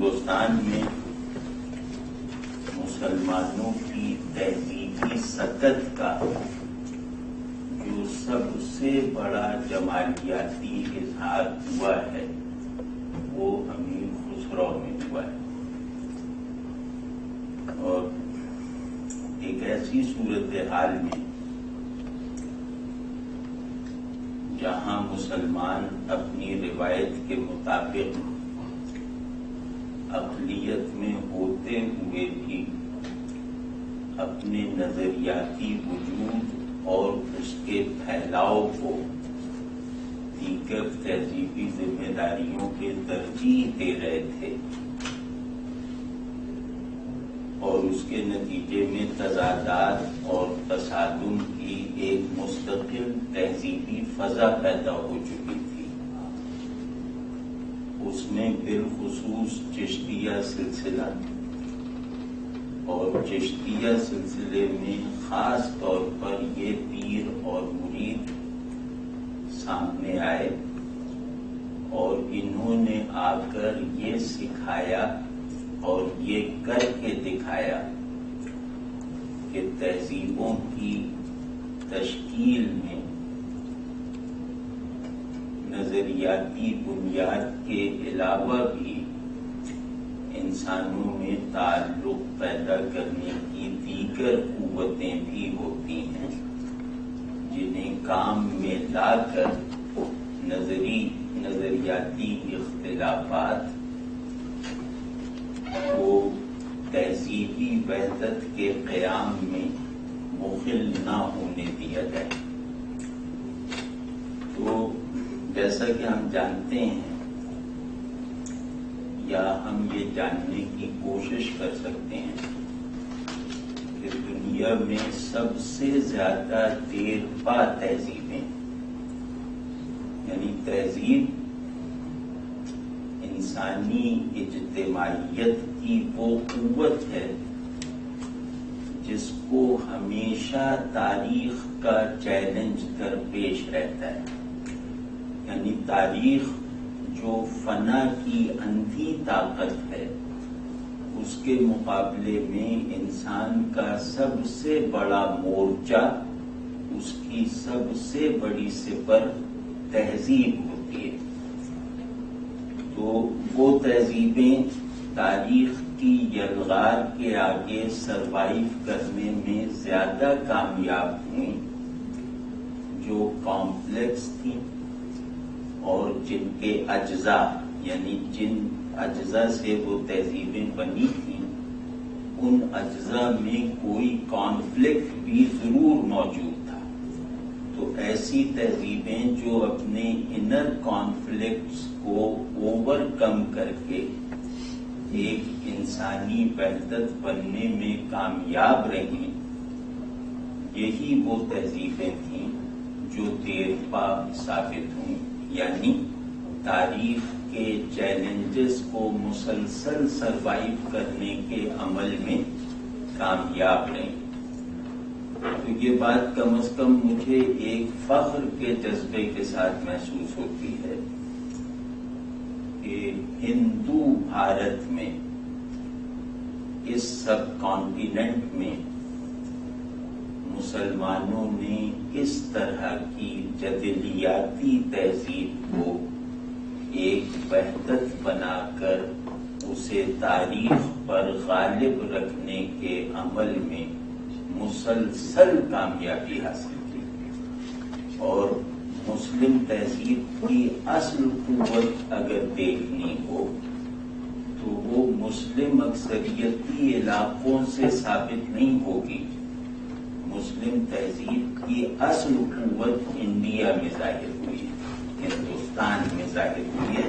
ہندوستان میں مسلمانوں کی تہذیبی سطح کا جو سب سے بڑا جمالیاتی اظہار ہوا ہے وہ امیر خسرو میں ہوا ہے، اور ایک ایسی صورتحال میں جہاں مسلمان اپنی روایت کے مطابق اقلیت میں ہوتے ہوئے بھی اپنے نظریاتی وجود اور اس کے پھیلاؤ کو دیگر تہذیبی ذمہ داریوں کے ترجیح دے رہے تھے، اور اس کے نتیجے میں تضادات اور تصادم کی ایک مستقل تہذیبی فضا پیدا ہو چکی تھی۔ اس میں بالخصوص چشتیہ سلسلہ اور چشتیہ سلسلے میں خاص طور پر یہ پیر اور مرید سامنے آئے، اور انہوں نے آ کر یہ سکھایا اور یہ کر کے دکھایا کہ تہذیبوں کی تشکیل میں نظریاتی بنیاد کے علاوہ بھی انسانوں میں تعلق پیدا کرنے کی دیگر قوتیں بھی ہوتی ہیں، جنہیں کام میں لا کر نظریاتی اختلافات کو تہذیبی وحدت کے قیام میں مخل نہ ہونے دیا جائے۔ تو جیسا کہ ہم جانتے ہیں یا ہم یہ جاننے کی کوشش کر سکتے ہیں کہ دنیا میں سب سے زیادہ دیر پا تہذیبیں، یعنی تہذیب انسانی اجتماعیت کی وہ قوت ہے جس کو ہمیشہ تاریخ کا چیلنج درپیش رہتا ہے، یعنی تاریخ جو فنا کی اندھی طاقت ہے اس کے مقابلے میں انسان کا سب سے بڑا مورچہ، اس کی سب سے بڑی سپر تہذیب ہوتی ہے۔ تو وہ تہذیبیں تاریخ کی یلغار کے آگے سروائیو کرنے میں زیادہ کامیاب ہوئیں جو کمپلیکس تھیں اور جن کے اجزاء، یعنی جن اجزاء سے وہ تہذیبیں بنی تھیں ان اجزاء میں کوئی کانفلکٹ بھی ضرور موجود تھا۔ تو ایسی تہذیبیں جو اپنے انر کانفلکٹس کو اوور کم کر کے ایک انسانی وحدت بننے میں کامیاب رہیں، یہی وہ تہذیبیں تھیں جو دیر پا ثابت ہوئیں، یعنی تاریخ کے چیلنجز کو مسلسل سروائیو کرنے کے عمل میں کامیاب رہیں۔ تو یہ بات کم از کم مجھے ایک فخر کے جذبے کے ساتھ محسوس ہوتی ہے کہ ہندو بھارت میں، اس سب کانٹیننٹ میں مسلمانوں نے اس طرح کی جدلیاتی تہذیب کو ایک وحدت بنا کر اسے تاریخ پر غالب رکھنے کے عمل میں مسلسل کامیابی حاصل کی۔ اور مسلم تہذیب کی اصل قوت اگر دیکھنی ہو تو وہ مسلم اکثریتی علاقوں سے ثابت نہیں ہوگی، مسلم تہذیب کی اصل قوت انڈیا میں ظاہر ہوئی ہے، ہندوستان میں ظاہر ہوئی ہے،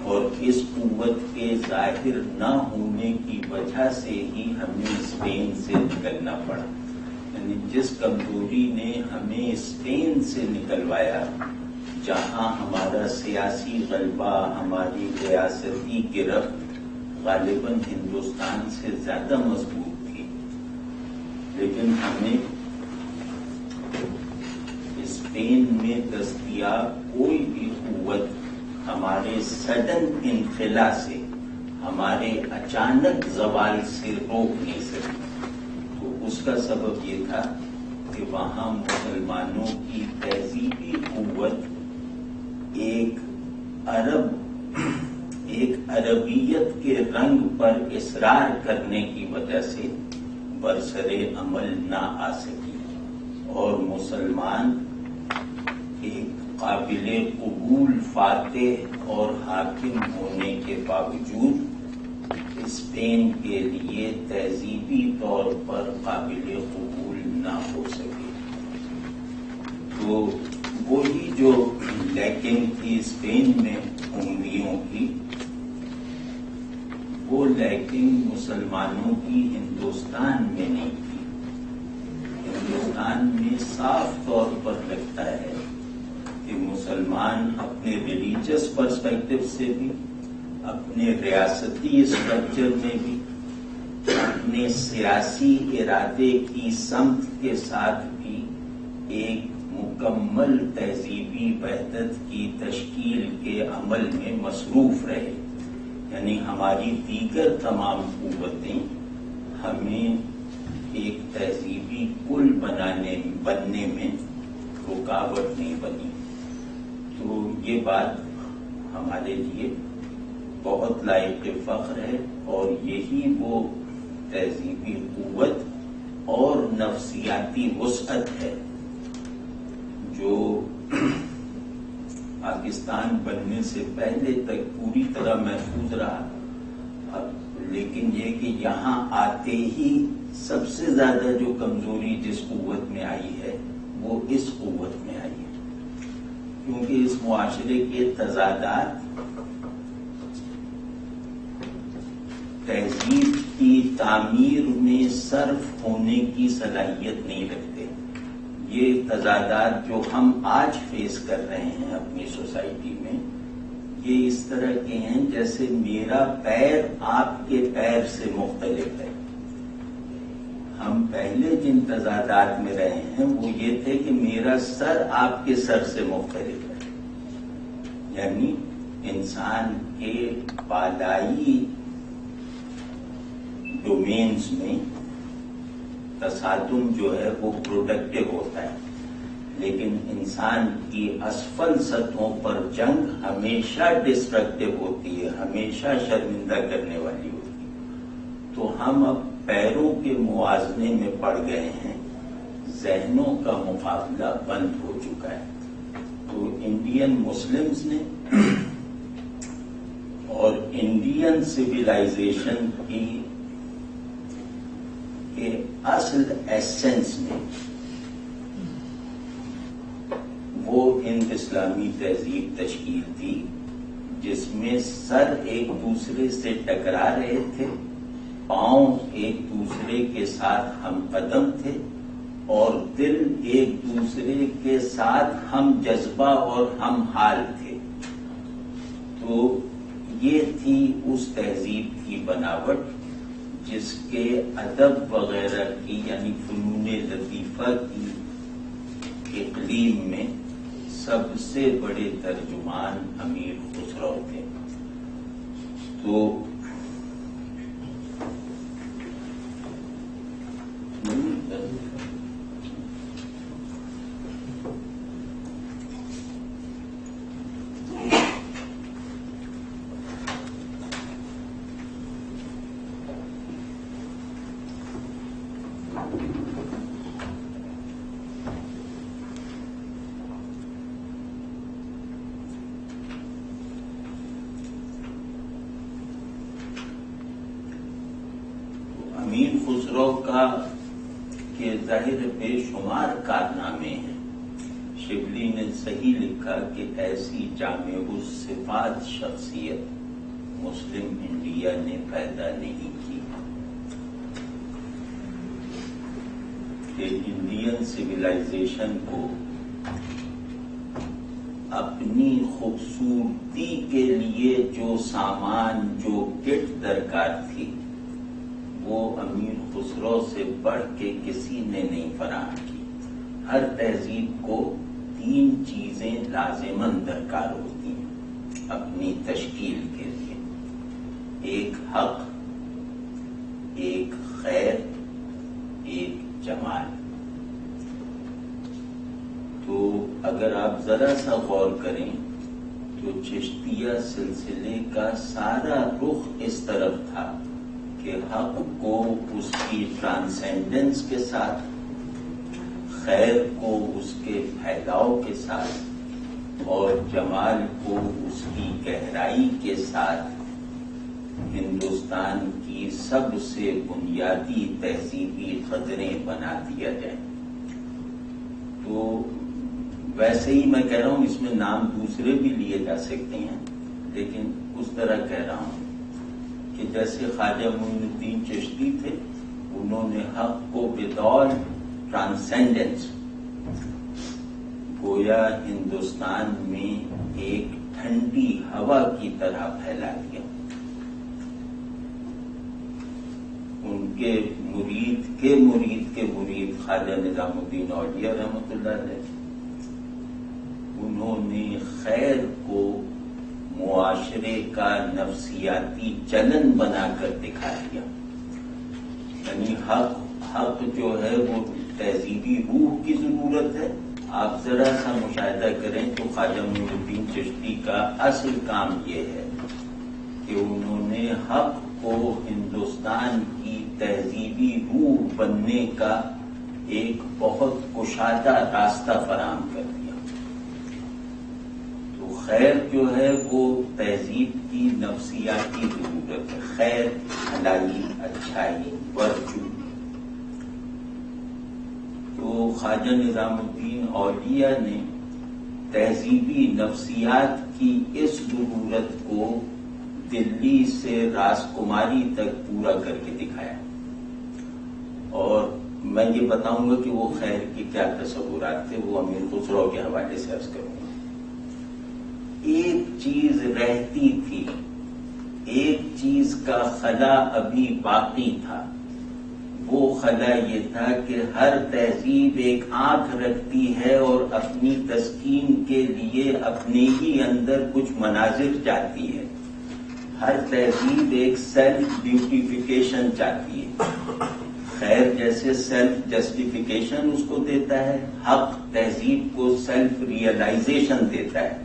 اور اس قوت کے ظاہر نہ ہونے کی وجہ سے ہی ہمیں اسپین سے نکلنا پڑا، یعنی جس کمزوری نے ہمیں اسپین سے نکلوایا، جہاں ہمارا سیاسی غلبہ، ہماری ریاستی گرفت غالباً ہندوستان سے زیادہ مضبوط تھی، لیکن ہمیں اسپین میں دستیاب کوئی بھی قوت ہمارے سڈن انخلا سے ہمارے اچانک زوال سے روک نہیں سکی. تو اس کا سبب یہ تھا کہ وہاں مسلمانوں کی تہذیبی قوت ایک عربیت کے رنگ پر اصرار کرنے کی وجہ سے برسر عمل نہ آ سکی، اور مسلمان ایک قابل قبول فاتح اور حاکم ہونے کے باوجود اسپین کے لیے تہذیبی طور پر قابل قبول نہ ہو سکے. تو وہی جو لیکنگ تھی اسپین میں انگلیوں کی، وہ لیکنگ مسلمانوں کی ہندوستان میں نہیں تھی. ہندوستان میں صاف طور پر لگتا ہے کہ مسلمان اپنے ریلیجس پرسپیکٹو سے بھی، اپنے ریاستی اسٹرکچر میں بھی، اپنے سیاسی ارادے کی سمت کے ساتھ بھی ایک مکمل تہذیبی وحدت کی تشکیل کے عمل میں مصروف رہے. یعنی ہماری دیگر تمام قوتیں ہمیں ایک تہذیبی کل بننے میں رکاوٹ نہیں بنی. تو یہ بات ہمارے لیے بہت لائق فخر ہے، اور یہی وہ تہذیبی قوت اور نفسیاتی وسعت ہے جو پاکستان بننے سے پہلے تک پوری طرح محفوظ رہا. لیکن یہ کہ یہاں آتے ہی سب سے زیادہ جو کمزوری جس قوت میں آئی ہے وہ اس قوت میں آئی ہے، کیونکہ اس معاشرے کے تضادات تہذیب کی تعمیر میں صرف ہونے کی صلاحیت نہیں رکھتے. یہ تضادات جو ہم آج فیس کر رہے ہیں اپنی سوسائٹی میں، یہ اس طرح کے ہیں جیسے میرا پیر آپ کے پیر سے مختلف ہے. ہم پہلے جن تضادات میں رہے ہیں وہ یہ تھے کہ میرا سر آپ کے سر سے مختلف ہے. یعنی انسان کے بالائی ڈومینز میں تصادم جو ہے وہ پروڈکٹیو ہوتا ہے، لیکن انسان کی اسفل سطحوں پر جنگ ہمیشہ ڈسٹرکٹیو ہوتی ہے، ہمیشہ شرمندہ کرنے والی ہوتی ہے. تو ہم اب پیروں کے موازنے میں پڑ گئے ہیں، ذہنوں کا مقابلہ بند ہو چکا ہے. تو انڈین مسلمز نے اور انڈین سویلائزیشن کی کے اصل ایسنس میں وہ ہند اسلامی تہذیب تشکیل تھی جس میں سر ایک دوسرے سے ٹکرا رہے تھے، پاؤں ایک دوسرے کے ساتھ ہم قدم تھے، اور دل ایک دوسرے کے ساتھ ہم جذبہ اور ہم حال تھے. تو یہ تھی اس تہذیب کی بناوٹ جس کے ادب وغیرہ کی یعنی فنون لطیفہ کی اقلیم میں سب سے بڑے ترجمان امیر خسرو تھے. تو امیر خسرو کا کہ ظاہر بے شمار کارنامے ہیں. شبلی نے صحیح لکھا کہ ایسی جامع الصفات شخصیت مسلم انڈیا نے پیدا نہیں کی کہ انڈین سویلائزیشن کو اپنی خوبصورتی کے لیے جو سامان جو کٹ درکار تھی وہ امیر خسرو سے بڑھ کے کسی نے نہیں فراہم کی. ہر تہذیب کو 3 چیزیں لازماً درکار ہوتی ہیں اپنی تشکیل کے لیے. ایک حق، ایک خیر، ایک جمال۔ تو اگر آپ ذرا سا غور کریں تو چشتیہ سلسلے کا سارا رخ اس طرف تھا کہ حق کو اس کی ٹرانسینڈنس کے ساتھ، خیر کو اس کے پھیلاؤ کے ساتھ، اور جمال کو اس کی گہرائی کے ساتھ ہندوستان کی سب سے بنیادی تہذیبی قدریں بنا دیا جائے۔ تو ویسے ہی میں کہہ رہا ہوں، اس میں نام دوسرے بھی لیے جا سکتے ہیں، لیکن اس طرح کہہ رہا ہوں کہ جیسے خواجہ معین الدین چشتی تھے، انہوں نے حق کو بطور ٹرانسینڈنس گویا ہندوستان میں ایک ٹھنڈی ہوا کی طرح پھیلا دیا۔ ان کے مرید کے مرید کے مرید خواجہ نظام الدین اولیاء رحمۃ اللہ علیہ، انہوں نے خیر کو معاشرے کا نفسیاتی چلن بنا کر دکھا دیا۔ یعنی حق جو ہے وہ تہذیبی روح کی ضرورت ہے۔ آپ ذرا سا مشاہدہ کریں تو خواجہ معین الدین چشتی کا اصل کام یہ ہے کہ انہوں نے حق کو ہندوستان کی تہذیبی روح بننے کا ایک بہت کشادہ راستہ فراہم کر دیا۔ تو خیر جو ہے وہ تہذیب کی نفسیاتی ضرورت ہے، خیر، بھلائی، اچھائی، ورچو۔ تو خواجہ نظام الدین اولیاء نے تہذیبی نفسیات کی اس ضرورت کو دلی سے راسکماری تک پورا کر کے دکھایا، اور میں یہ بتاؤں گا کہ وہ خیر کے کیا تصورات تھے، وہ امیر خسرو کے حوالے سے عرض کروں گا۔ ایک چیز رہتی تھی، ایک چیز کا خلا ابھی باقی تھا، وہ خلا یہ تھا کہ ہر تہذیب ایک آنکھ رکھتی ہے اور اپنی تسکین کے لیے اپنے ہی اندر کچھ مناظر چاہتی ہے۔ ہر تہذیب ایک سیلف بیوٹیفیکیشن چاہتی ہے۔ خیر جیسے سیلف جسٹیفیکیشن اس کو دیتا ہے، حق تہذیب کو سیلف ریئلائزیشن دیتا ہے،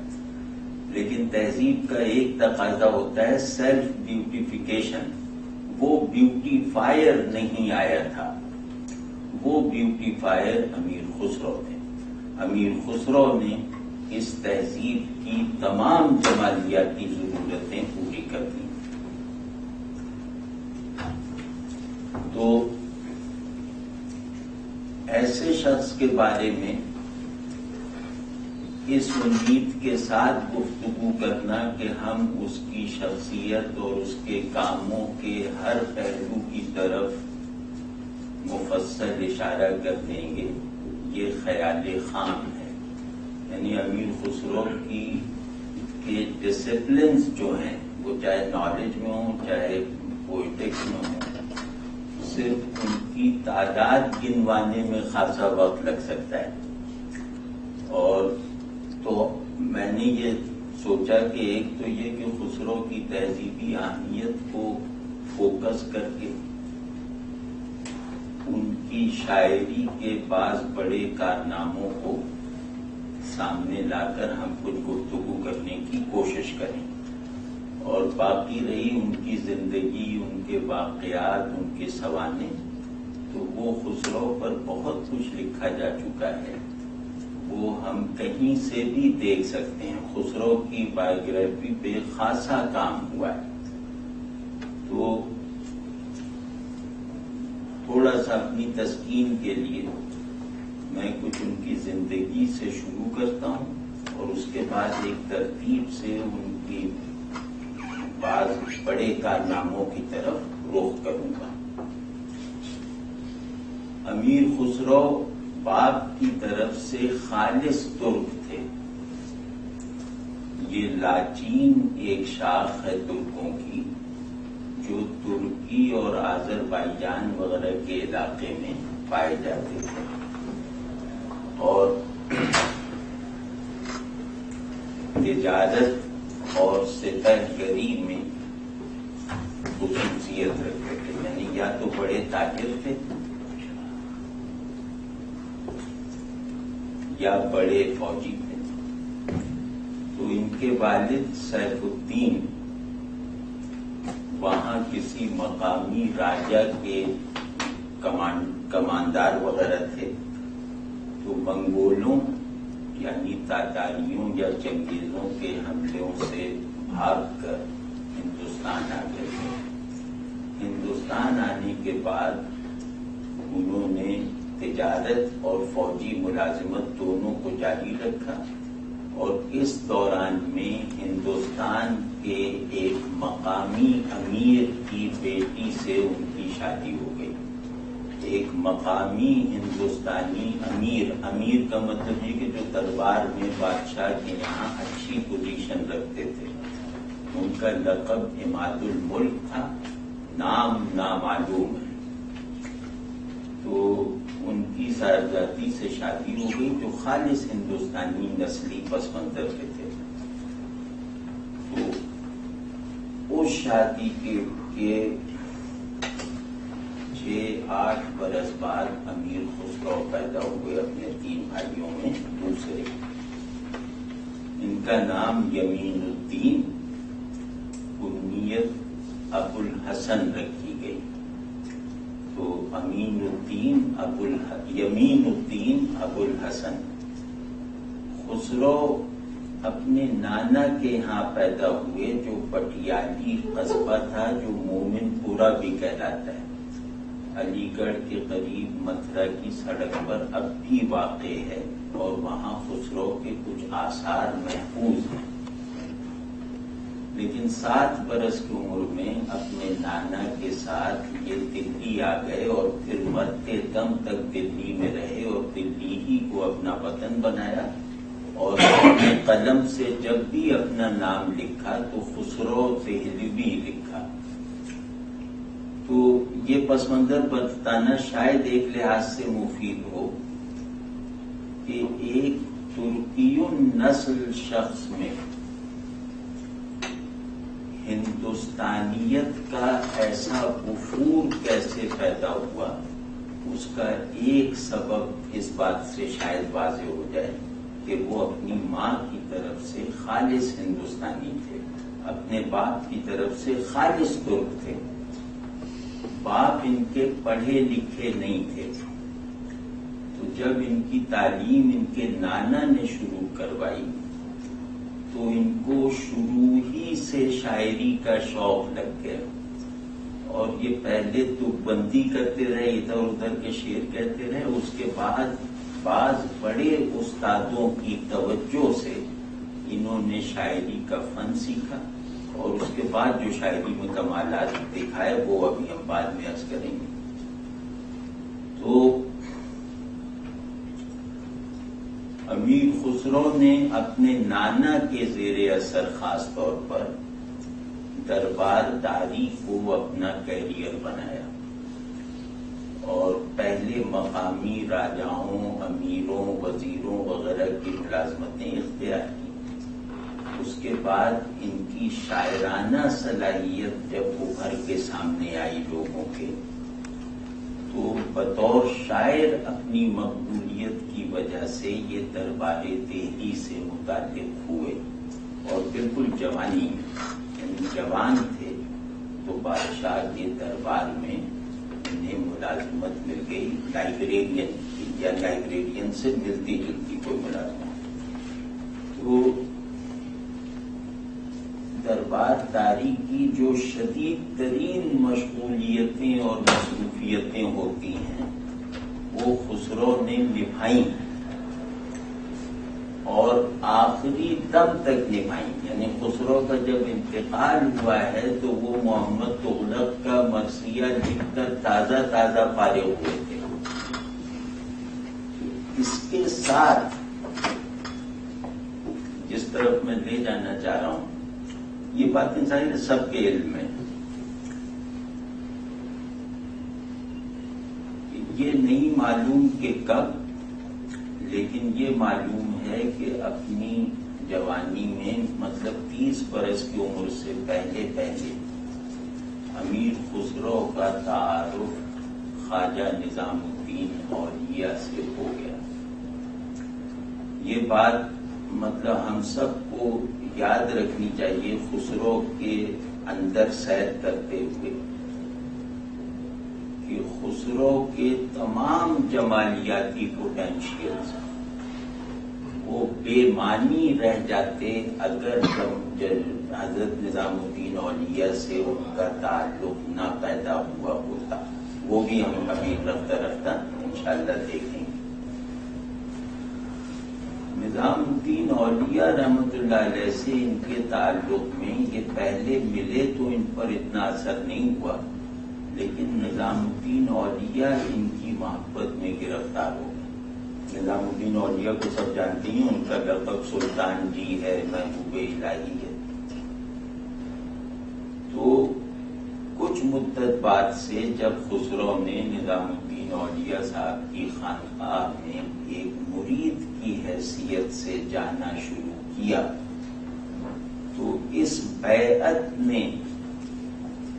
لیکن تہذیب کا ایک تقاضا ہوتا ہے سیلف بیوٹیفیکیشن۔ وہ بیوٹیفائر نہیں آیا تھا، وہ بیوٹیفائر امیر خسرو تھے۔ امیر خسرو نے اس تہذیب کی تمام جمالیاتی ضرورتیں پوری کر دی۔ تو ایسے شخص کے بارے میں اس امید کے ساتھ گفتگو کرنا کہ ہم اس کی شخصیت اور اس کے کاموں کے ہر پہلو کی طرف مفصل اشارہ کر دیں گے، یہ خیال خام ہے۔ یعنی امیر خسرو کی کے ڈسپلنز جو ہیں، وہ چاہے نالج میں ہوں چاہے پوئٹکس میں ہوں، صرف ان کی تعداد گنوانے میں خاصا وقت لگ سکتا ہے۔ اور تو میں نے یہ سوچا کہ ایک تو یہ کہ خسرو کی تہذیبی اہمیت کو فوکس کر کے ان کی شاعری کے بعض بڑے کارناموں کو سامنے لا کر ہم کچھ گفتگو کرنے کی کوشش کریں، اور باقی رہی ان کی زندگی، ان کے واقعات، ان کے سوانح، تو وہ خسرو پر بہت کچھ لکھا جا چکا ہے، وہ ہم کہیں سے بھی دیکھ سکتے ہیں۔ خسرو کی بایوگرافی پہ خاصا کام ہوا ہے۔ تو تھوڑا سا اپنی تسکین کے لیے میں کچھ ان کی زندگی سے شروع کرتا ہوں، اور اس کے بعد ایک ترتیب سے ان کی بعض بڑے کارناموں کی طرف رخ کروں گا۔ امیر خسرو باپ کی طرف سے خالص ترک تھے۔ یہ لاچین ایک شاخ ہے ترکوں کی، جو ترکی اور آذربائیجان وغیرہ کے علاقے میں پائے جاتے تھے، اور تجارت اور سپہ گری میں خصوصیت رکھتے تھے، یعنی یا تو بڑے تاجر تھے یا بڑے فوجی تھے. تو ان کے والد سیف الدین وہاں کسی مقامی راجا کے کماندار وغیرہ تھے. تو منگولوں یعنی تاتاریوں یا چنگیزوں کے حملوں سے بھاگ کر ہندوستان آ گئے تھے. ہندوستان آنے کے بعد انہوں نے تجارت اور فوجی ملازمت دونوں کو جاری رکھا، اور اس دوران میں ہندوستان کے ایک مقامی امیر کی بیٹی سے ان کی شادی ہو گئی. ایک مقامی ہندوستانی امیر کا مطلب یہ کہ جو دربار میں بادشاہ کے یہاں اچھی پوزیشن رکھتے تھے. ان کا لقب عماد الملک تھا، نام نامعلوم ہے. تو ان کی صاحبزادی سے شادی ہو گئی جو خالص ہندوستانی نسلی پس منظر کے تھے. تو اس شادی کے 6-8 برس بعد امیر خسرو پیدا ہوئے اپنے 3 بھائیوں میں دوسرے. ان کا نام یمین الدین، کنیت ابو الحسن رکھی گئی. تو یمین الدین ابو الحسن. خسرو اپنے نانا کے ہاں پیدا ہوئے جو پٹیالی قصبہ تھا جو مومن پورا بھی کہلاتا ہے. علی گڑھ کے قریب متھرا کی سڑک پر اب بھی واقع ہے، اور وہاں خسرو کے کچھ آثار محفوظ ہیں. لیکن 7 برس کی عمر میں اپنے نانا کے ساتھ یہ دلی آ گئے، اور پھر مرتے دم تک دلی میں رہے، اور دلی ہی کو اپنا وطن بنایا. اور اپنے قلم سے جب بھی اپنا نام لکھا تو خسرو دہلوی لکھا. تو یہ پس منظر بتانا شاید ایک لحاظ سے مفید ہو کہ ایک ترکی نسل شخص میں ہندوستانیت کا ایسا وفور کیسے پیدا ہوا. اس کا ایک سبب اس بات سے شاید واضح ہو جائے کہ وہ اپنی ماں کی طرف سے خالص ہندوستانی تھے، اپنے باپ کی طرف سے خالص ترک تھے. باپ ان کے پڑھے لکھے نہیں تھے. تو جب ان کی تعلیم ان کے نانا نے شروع کروائی تو ان کو شروع ہی سے شاعری کا شوق لگ گیا، اور یہ پہلے تو بندی کرتے رہے، ادھر ادھر کے شعر کہتے رہے. اس کے بعد بعض بڑے استادوں کی توجہ سے انہوں نے شاعری کا فن سیکھا، اور اس کے بعد جو شاعری میں کمالات دکھائے وہ ابھی ہم بعد میں عرض کریں گے. تو امیر خسرو نے اپنے نانا کے زیر اثر خاص طور پر دربار داری کو اپنا کیریئر بنایا، اور پہلے مقامی راجاؤں، امیروں، وزیروں وغیرہ کی ملازمتیں اختیار کی. اس کے بعد ان کی شاعرانہ صلاحیت جب ابھر کے سامنے آئی لوگوں کے، تو بطور شاعر اپنی مقبولیت کی وجہ سے یہ دربار دہلی سے متعلق ہوئے، اور بالکل جوانی میں یعنی جوان تھے تو بادشاہ کے دربار میں انہیں ملازمت مل گئی، لائبریرین کی یا لائبریرین سے ملتی جلتی کوئی ملازمت. تو دربار داری کی جو شدید ترین مشغولیتیں اور مصروفیتیں ہوتی ہیں وہ خسرو نے نبھائیں، اور آخری دم تک نبھائیں. یعنی خسرو کا جب انتقال ہوا ہے تو وہ محمد تغلق کا مرثیہ لکھ کر تازہ تازہ فارغ ہوئے تھے. اس کے ساتھ جس طرف میں لے جانا چاہ رہا ہوں، یہ باتیں ظاہر سب کے علم میں، یہ نہیں معلوم کہ کب، لیکن یہ معلوم ہے کہ اپنی جوانی میں مطلب 30 برس کی عمر سے پہلے امیر خسرو کا تعارف خواجہ نظام الدین اولیاء سے ہو گیا. یہ بات مطلب ہم سب کو یاد رکھنی چاہیے خسرو کے اندر سیر کرتے ہوئے کہ خسرو کے تمام جمالیاتی پوٹینشیلز وہ بے معنی رہ جاتے اگر حضرت نظام الدین اولیاء سے ان کا تعلق نہ پیدا ہوا ہوتا. وہ بھی ہم ابھی رفتہ رفتہ انشاءاللہ دیکھیں گے. نظام الدین اولیاء رحمۃ اللہ علیہ سے ان کے تعلق میں یہ پہلے ملے تو ان پر اتنا اثر نہیں ہوا، لیکن نظام الدین اولیاء ان کی محبت میں گرفتار ہو گئے. نظام الدین اولیاء کو سب جانتے ہیں، ان کا لقب سلطان جی ہے، محبوب الہی ہے. تو کچھ مدت بعد سے جب خسرو نے نظام الدین اولیاء صاحب کی خانقاہ میں ایک مرید کی حیثیت سے جانا شروع کیا تو اس بیعت نے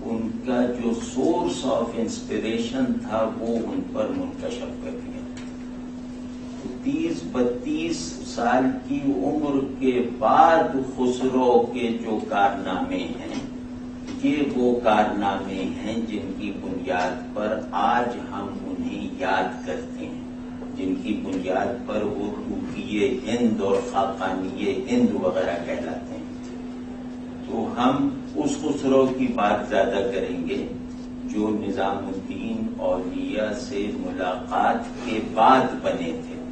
ان کا جو سورس آف انسپریشن تھا وہ ان پر منکشف کر دیا. 30-32 سال کی عمر کے بعد خسرو کے جو کارنامے ہیں یہ وہ کارنامے ہیں جن کی بنیاد پر آج ہم انہیں یاد کرتے ہیں، جن کی بنیاد پر وہ طوفیے ہند اور خاقانیے ہند وغیرہ کہلاتے ہیں. تو ہم اس خسرو کی بات زیادہ کریں گے جو نظام الدین اولیاء سے ملاقات کے بعد بنے تھے.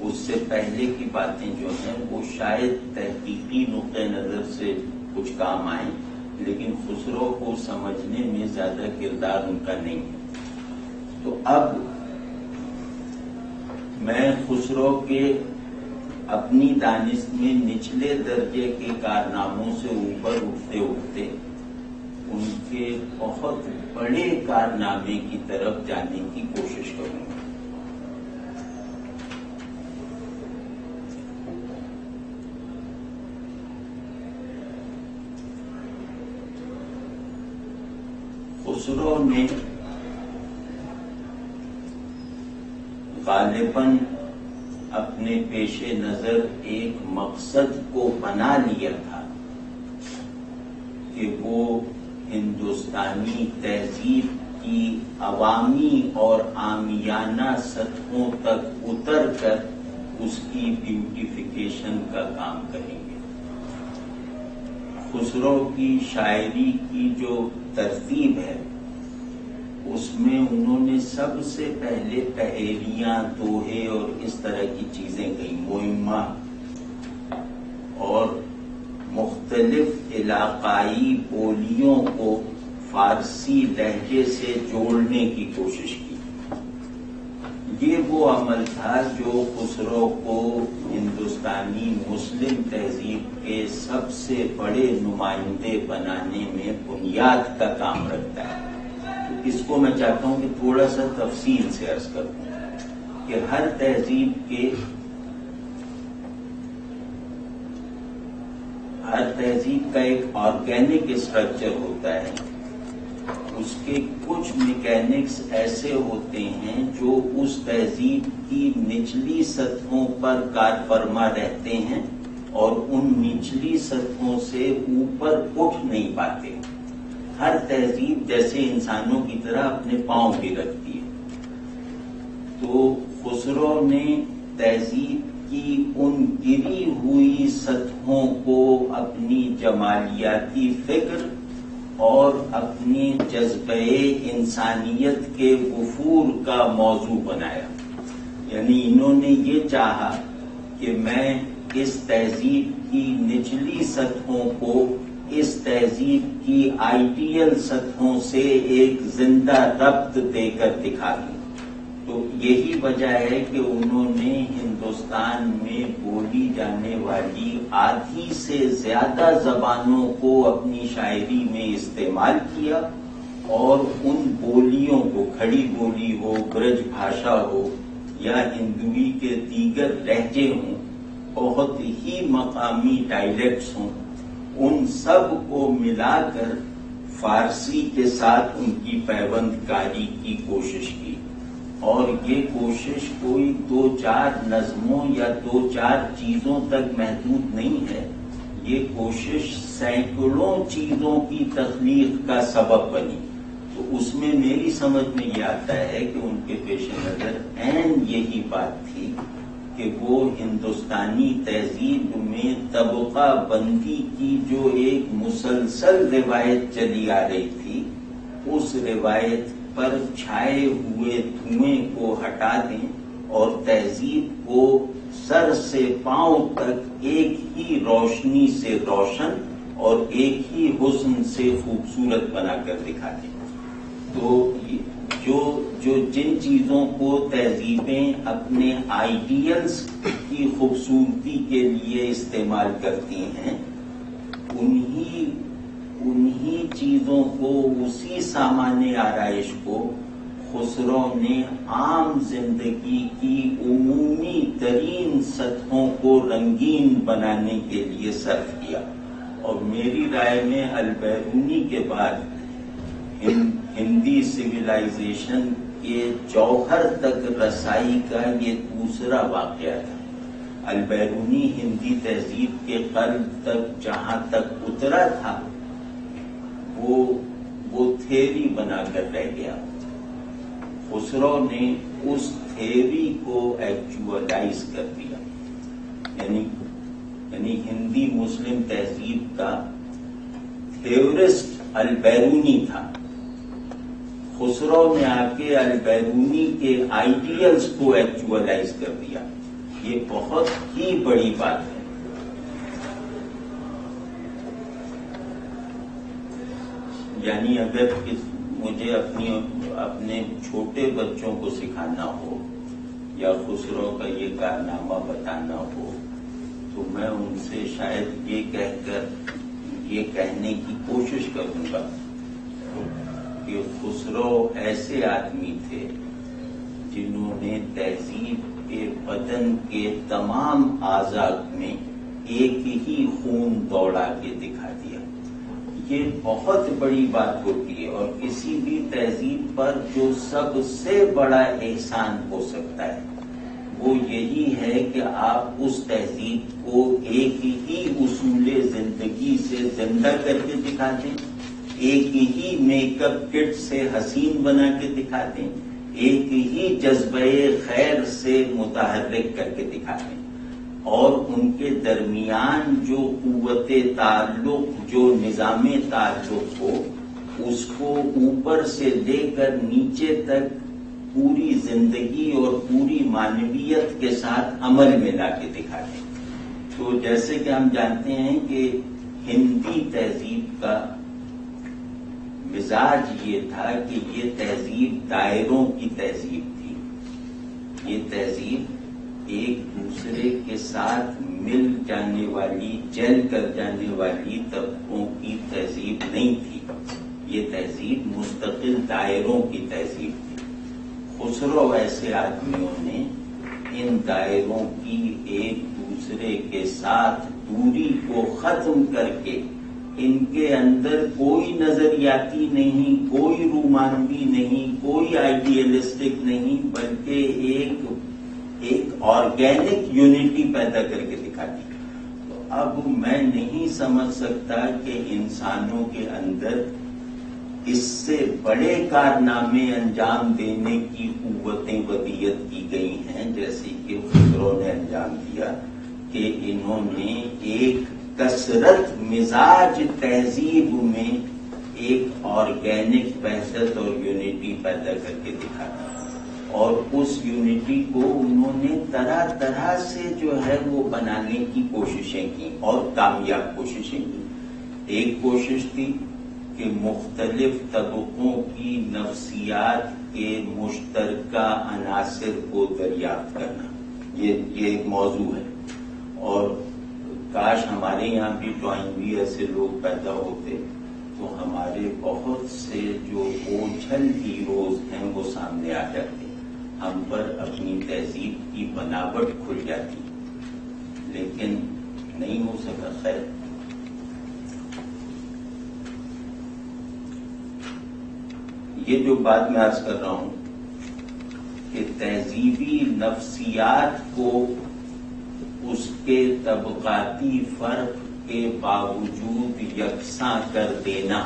اس سے پہلے کی باتیں جو ہیں وہ شاید تحقیقی نقطۂ نظر سے کچھ کام آئیں، لیکن خسرو کو سمجھنے میں زیادہ کردار ان کا نہیں ہے. تو اب میں خسرو کے اپنی دانش میں نچلے درجے کے کارناموں سے اوپر اٹھتے اٹھتے ان کے بہت بڑے کارنامے کی طرف جانے کی کوشش کروں گا. خسرو نے غالباً اپنے پیش نظر ایک مقصد کو بنا لیا تھا کہ وہ ہندوستانی تہذیب کی عوامی اور عامیانہ سطحوں تک اتر کر اس کی بیوٹیفیکیشن کا کام کریں گے. خسرو کی شاعری کی جو ترتیب ہے اس میں انہوں نے سب سے پہلے پہیلیاں، دوہے اور اس طرح کی چیزیں کہیں، مہمہ اور مختلف علاقائی بولیوں کو فارسی لہجے سے جوڑنے کی کوشش کی. یہ وہ عمل تھا جو خسرو کو ہندوستانی مسلم تہذیب کے سب سے بڑے نمائندے بنانے میں بنیاد کا کام رکھتا ہے. اس کو میں چاہتا ہوں کہ تھوڑا سا تفصیل سے عرض کروں کہ ہر تہذیب کا ایک آرگینک اسٹرکچر ہوتا ہے. اس کے کچھ میکینکس ایسے ہوتے ہیں جو اس تہذیب کی نچلی سطحوں پر کار فرما رہتے ہیں اور ان نچلی سطحوں سے اوپر اٹھ نہیں پاتے. ہر تہذیب جیسے انسانوں کی طرح اپنے پاؤں بھی رکھتی ہے. تو خسرو نے تہذیب کی ان گری ہوئی سطحوں کو اپنی جمالیاتی فکر اور اپنی جذبہ انسانیت کے وفور کا موضوع بنایا. یعنی انہوں نے یہ چاہا کہ میں اس تہذیب کی نچلی سطحوں کو اس تہذیب کی آئیڈیل سطحوں سے ایک زندہ ربط دے کر دکھا دی. تو یہی وجہ ہے کہ انہوں نے ہندوستان میں بولی جانے والی آدھی سے زیادہ زبانوں کو اپنی شاعری میں استعمال کیا اور ان بولیوں کو، کھڑی بولی ہو، برج بھاشا ہو یا ہندوی کے دیگر لہجے ہوں، بہت ہی مقامی ڈائلیکٹس ہوں، ان سب کو ملا کر فارسی کے ساتھ ان کی پیوند کاری کی کوشش کی، اور یہ کوشش کوئی 2-4 نظموں یا 2-4 چیزوں تک محدود نہیں ہے، یہ کوشش سینکڑوں چیزوں کی تخلیق کا سبب بنی۔ تو اس میں میری سمجھ میں یہ آتا ہے کہ ان کے پیش نظر عین یہی بات تھی کہ وہ ہندوستانی تہذیب میں طبقہ بندی کی جو ایک مسلسل روایت چلی آ رہی تھی، اس روایت پر چھائے ہوئے دھوئیں کو ہٹا دیں اور تہذیب کو سر سے پاؤں تک ایک ہی روشنی سے روشن اور ایک ہی حسن سے خوبصورت بنا کر دکھا دیں۔ تو جن چیزوں کو تہذیبیں اپنے آئیڈیلز کی خوبصورتی کے لیے استعمال کرتی ہیں، انہی چیزوں کو، اسی سامان آرائش کو خسرو نے عام زندگی کی عمومی ترین سطحوں کو رنگین بنانے کے لیے صرف کیا۔ اور میری رائے میں البیرونی کے بعد ہندی سویلائزیشن کے جوہر تک رسائی کا یہ دوسرا واقعہ تھا۔ البیرونی ہندی تہذیب کے قلب تک جہاں تک اترا تھا وہ تھیوری بنا کر رہ گیا۔ خسرو نے اس تھیوری کو ایکچوئلائز کر دیا، یعنی ہندی مسلم تہذیب کا تھیورسٹ البیرونی تھا۔ خسرو نے آ کے البیرونی کے آئیڈیلز کو ایکچوئلائز کر دیا۔ یہ بہت ہی بڑی بات ہے۔ یعنی اگر مجھے اپنے چھوٹے بچوں کو سکھانا ہو یا خسرو کا یہ کارنامہ بتانا ہو تو میں ان سے شاید یہ کہنے کی کوشش کروں گا کہ خسرو ایسے آدمی تھے جنہوں نے تہذیب کے بدن کے تمام اعضاء میں ایک ہی خون دوڑا کے دکھا دیا۔ یہ بہت بڑی بات ہوتی ہے، اور کسی بھی تہذیب پر جو سب سے بڑا احسان ہو سکتا ہے وہ یہی ہے کہ آپ اس تہذیب کو ایک ہی اصول زندگی سے زندہ کر کے دکھا دیں، ایک ہی میک اپ کٹ سے حسین بنا کے دکھا دیں، ایک ہی جذبہ خیر سے متحرک کر کے دکھا دیں، اور ان کے درمیان جو قوت تعلق، جو نظام تعلق ہو، اس کو اوپر سے لے کر نیچے تک پوری زندگی اور پوری معنویت کے ساتھ عمل میں لا کے دکھا دیں۔ تو جیسے کہ ہم جانتے ہیں کہ ہندی تہذیب کا مزاج یہ تھا کہ یہ تہذیب دائروں کی تہذیب تھی۔ یہ تہذیب ایک دوسرے کے ساتھ مل جانے والی، جل کر جانے والی طبقوں کی تہذیب نہیں تھی، یہ تہذیب مستقل دائروں کی تہذیب تھی۔ خسرو ایسے آدمیوں نے ان دائروں کی ایک دوسرے کے ساتھ دوری کو ختم کر کے ان کے اندر کوئی نظریاتی نہیں، کوئی رومانوی نہیں، کوئی آئیڈیلسٹک نہیں، بلکہ ایک آرگینک یونٹی پیدا کر کے دکھا دی۔ تو اب میں نہیں سمجھ سکتا کہ انسانوں کے اندر اس سے بڑے کارنامے انجام دینے کی قوتیں ودیت کی گئی ہیں جیسے کہ خسرو نے انجام دیا، کہ انہوں نے ایک کثرت مزاج تہذیب میں ایک آرگینک وحدت اور یونٹی پیدا کر کے دکھا دی، اور اس یونٹی کو انہوں نے طرح طرح سے جو ہے وہ بنانے کی کوششیں کی اور کامیاب کوششیں کی۔ ایک کوشش تھی کہ مختلف طبقوں کی نفسیات کے مشترکہ عناصر کو دریافت کرنا، یہ ایک موضوع ہے، اور کاش ہمارے یہاں بھی ڈرائنگ بھی ایسے لوگ پیدا ہوتے تو ہمارے بہت سے جو اوجھل ہیروز ہیں وہ سامنے آ جاتے، ہم پر اپنی تہذیب کی بناوٹ کھل جاتی، لیکن نہیں ہو سکا۔ خیر، یہ جو بات میں عرض کر رہا ہوں کہ تہذیبی نفسیات کو اس کے طبقاتی فرق کے باوجود یکساں کر دینا،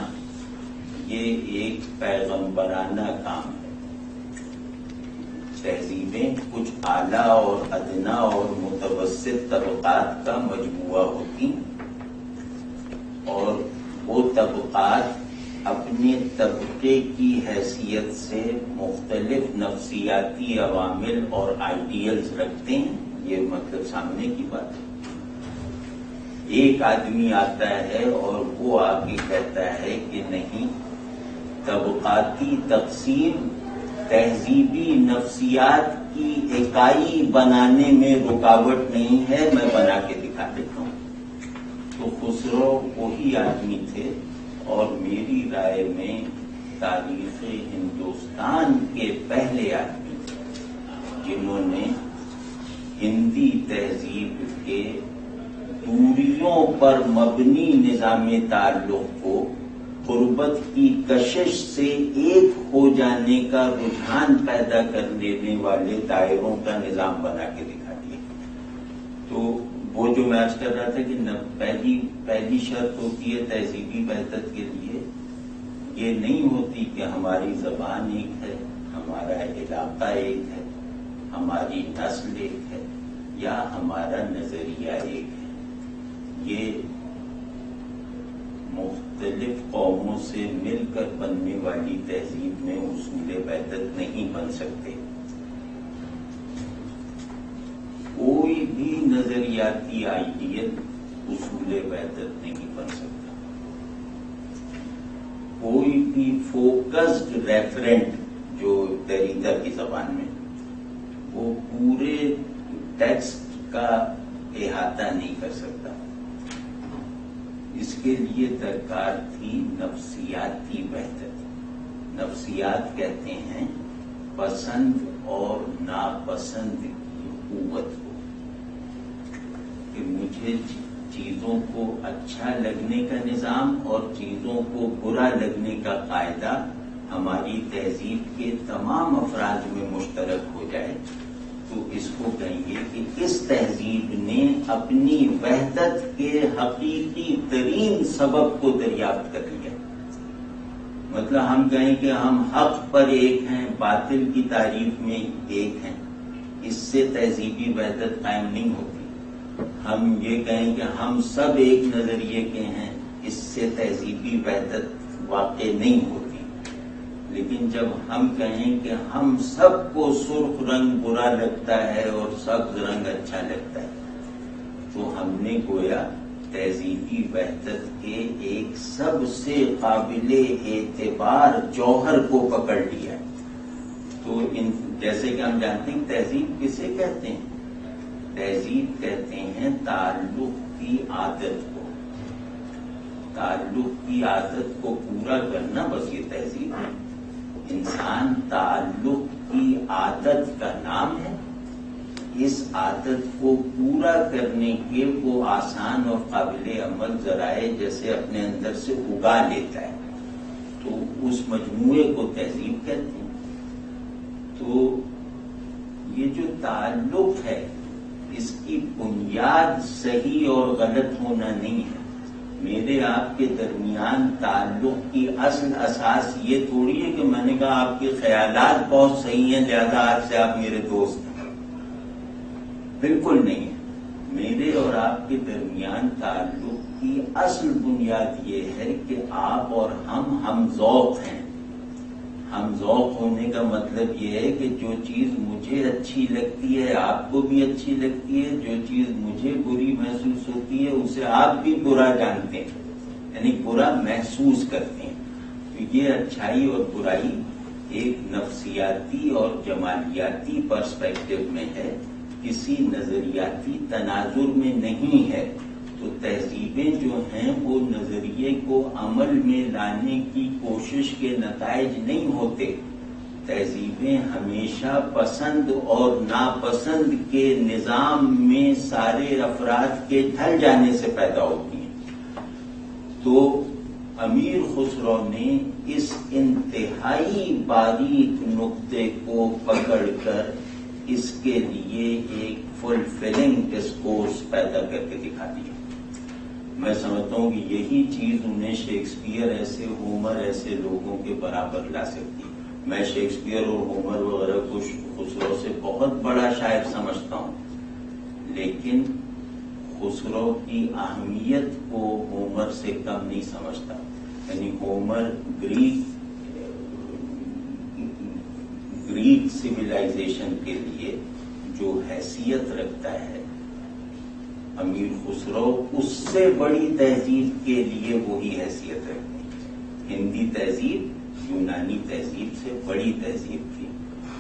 یہ ایک پیغمبرانہ کام ہے۔ تہذیبیں کچھ اعلیٰ اور ادنا اور متوسط طبقات کا مجموعہ ہوتی، اور وہ طبقات اپنے طبقے کی حیثیت سے مختلف نفسیاتی عوامل اور آئیڈیلز رکھتے ہیں۔ یہ مطلب سامنے کی بات ہے۔ ایک آدمی آتا ہے اور وہ آ کے کہتا ہے کہ نہیں، طبقاتی تقسیم تہذیبی نفسیات کی اکائی بنانے میں رکاوٹ نہیں ہے، میں بنا کے دکھا دیتا ہوں۔ تو خسرو وہی آدمی تھے، اور میری رائے میں تاریخ ہندوستان کے پہلے آدمی تھے جنہوں نے ہندی تہذیب کے دوریوں پر مبنی نظام تعلق کو قربت کی کشش سے ایک ہو جانے کا رجحان پیدا کر دینے والے دائروں کا نظام بنا کے دکھا دیا۔ تو وہ جو میں عرض کر رہا تھا کہ پہلی شرط ہوتی ہے تہذیبی وحدت کے لیے، یہ نہیں ہوتی کہ ہماری زبان ایک ہے، ہمارا علاقہ ایک ہے، ہماری نسل ایک ہے، یا ہمارا نظریہ ایک ہے۔ یہ مختلف قوموں سے مل کر بننے والی تہذیب میں اصول وحدت نہیں بن سکتے۔ کوئی بھی نظریاتی آئیڈیل اصول وحدت نہیں بن سکتا۔ کوئی بھی فوکسڈ ریفرنٹ جو دریدہ کی زبان میں، وہ پورے ٹیکسٹ کا احاطہ نہیں کر سکتا۔ اس کے لیے درکار تھی نفسیاتی وحدت۔ نفسیات کہتے ہیں پسند اور ناپسند کی قوت کو، کہ مجھے چیزوں کو اچھا لگنے کا نظام اور چیزوں کو برا لگنے کا قاعدہ ہماری تہذیب کے تمام افراد میں مشترک ہو جائے، تو اس کو کہیں گے کہ اس تہذیب نے اپنی وحدت کے حقیقی ترین سبب کو دریافت کر لیا۔ مطلب ہم کہیں کہ ہم حق پر ایک ہیں، باطل کی تعریف میں ایک ہیں، اس سے تہذیبی وحدت قائم نہیں ہوتی۔ ہم یہ کہیں کہ ہم سب ایک نظریے کے ہیں، اس سے تہذیبی وحدت واقع نہیں ہوتی۔ لیکن جب ہم کہیں کہ ہم سب کو سرخ رنگ برا لگتا ہے اور سبز رنگ اچھا لگتا ہے، تو ہم نے گویا تہذیبی وحدت کے ایک سب سے قابل اعتبار جوہر کو پکڑ لیا ہے۔ تو جیسے کہ ہم جانتے ہیں تہذیب کسے کہتے ہیں؟ تہذیب کہتے ہیں تعلق کی عادت کو۔ تعلق کی عادت کو پورا کرنا، بس یہ تہذیب ہے۔ انسان تعلق کی عادت کا نام ہے۔ اس عادت کو پورا کرنے کے وہ آسان اور قابل عمل ذرائع جیسے اپنے اندر سے اگا لیتا ہے، تو اس مجموعے کو تہذیب کہتے ہیں۔ تو یہ جو تعلق ہے، اس کی بنیاد صحیح اور غلط ہونا نہیں ہے۔ میرے آپ کے درمیان تعلق کی اصل اساس یہ تھوڑی ہے کہ میں نے کہا آپ کے خیالات بہت صحیح ہیں لہذا آج سے آپ میرے دوست ہیں، بالکل نہیں ہے۔ میرے اور آپ کے درمیان تعلق کی اصل بنیاد یہ ہے کہ آپ اور ہم ذوق ہیں۔ ہم ذوق ہونے کا مطلب یہ ہے کہ جو چیز مجھے اچھی لگتی ہے آپ کو بھی اچھی لگتی ہے، جو چیز مجھے بری محسوس ہوتی ہے اسے آپ بھی برا جانتے ہیں، یعنی برا محسوس کرتے ہیں۔ تو یہ اچھائی اور برائی ایک نفسیاتی اور جمالیاتی پرسپیکٹو میں ہے، کسی نظریاتی تناظر میں نہیں ہے۔ تو تہذیبیں جو ہیں وہ نظریے کو عمل میں لانے کی کوشش کے نتائج نہیں ہوتے۔ تہذیبیں ہمیشہ پسند اور ناپسند کے نظام میں سارے افراد کے ڈھل جانے سے پیدا ہوتی ہیں۔ تو امیر خسرو نے اس انتہائی باریک نقطے کو پکڑ کر اس کے لیے ایک فلفلنگ ڈسکورس پیدا کر کے دکھا دیا. میں سمجھتا ہوں کہ یہی چیز انہیں شیکسپیئر ایسے، ہومر ایسے لوگوں کے برابر لا سکتی. میں شیکسپیئر اور ہومر وغیرہ کو خسرو سے بہت بڑا شاعر سمجھتا ہوں، لیکن خسرو کی اہمیت کو ہومر سے کم نہیں سمجھتا. یعنی ہومر گریک سویلائزیشن کے لیے جو حیثیت رکھتا ہے، امیر خسرو اس سے بڑی تہذیب کے لیے وہی حیثیت رکھتے ہیں. ہندی تہذیب یونانی تہذیب سے بڑی تہذیب تھی.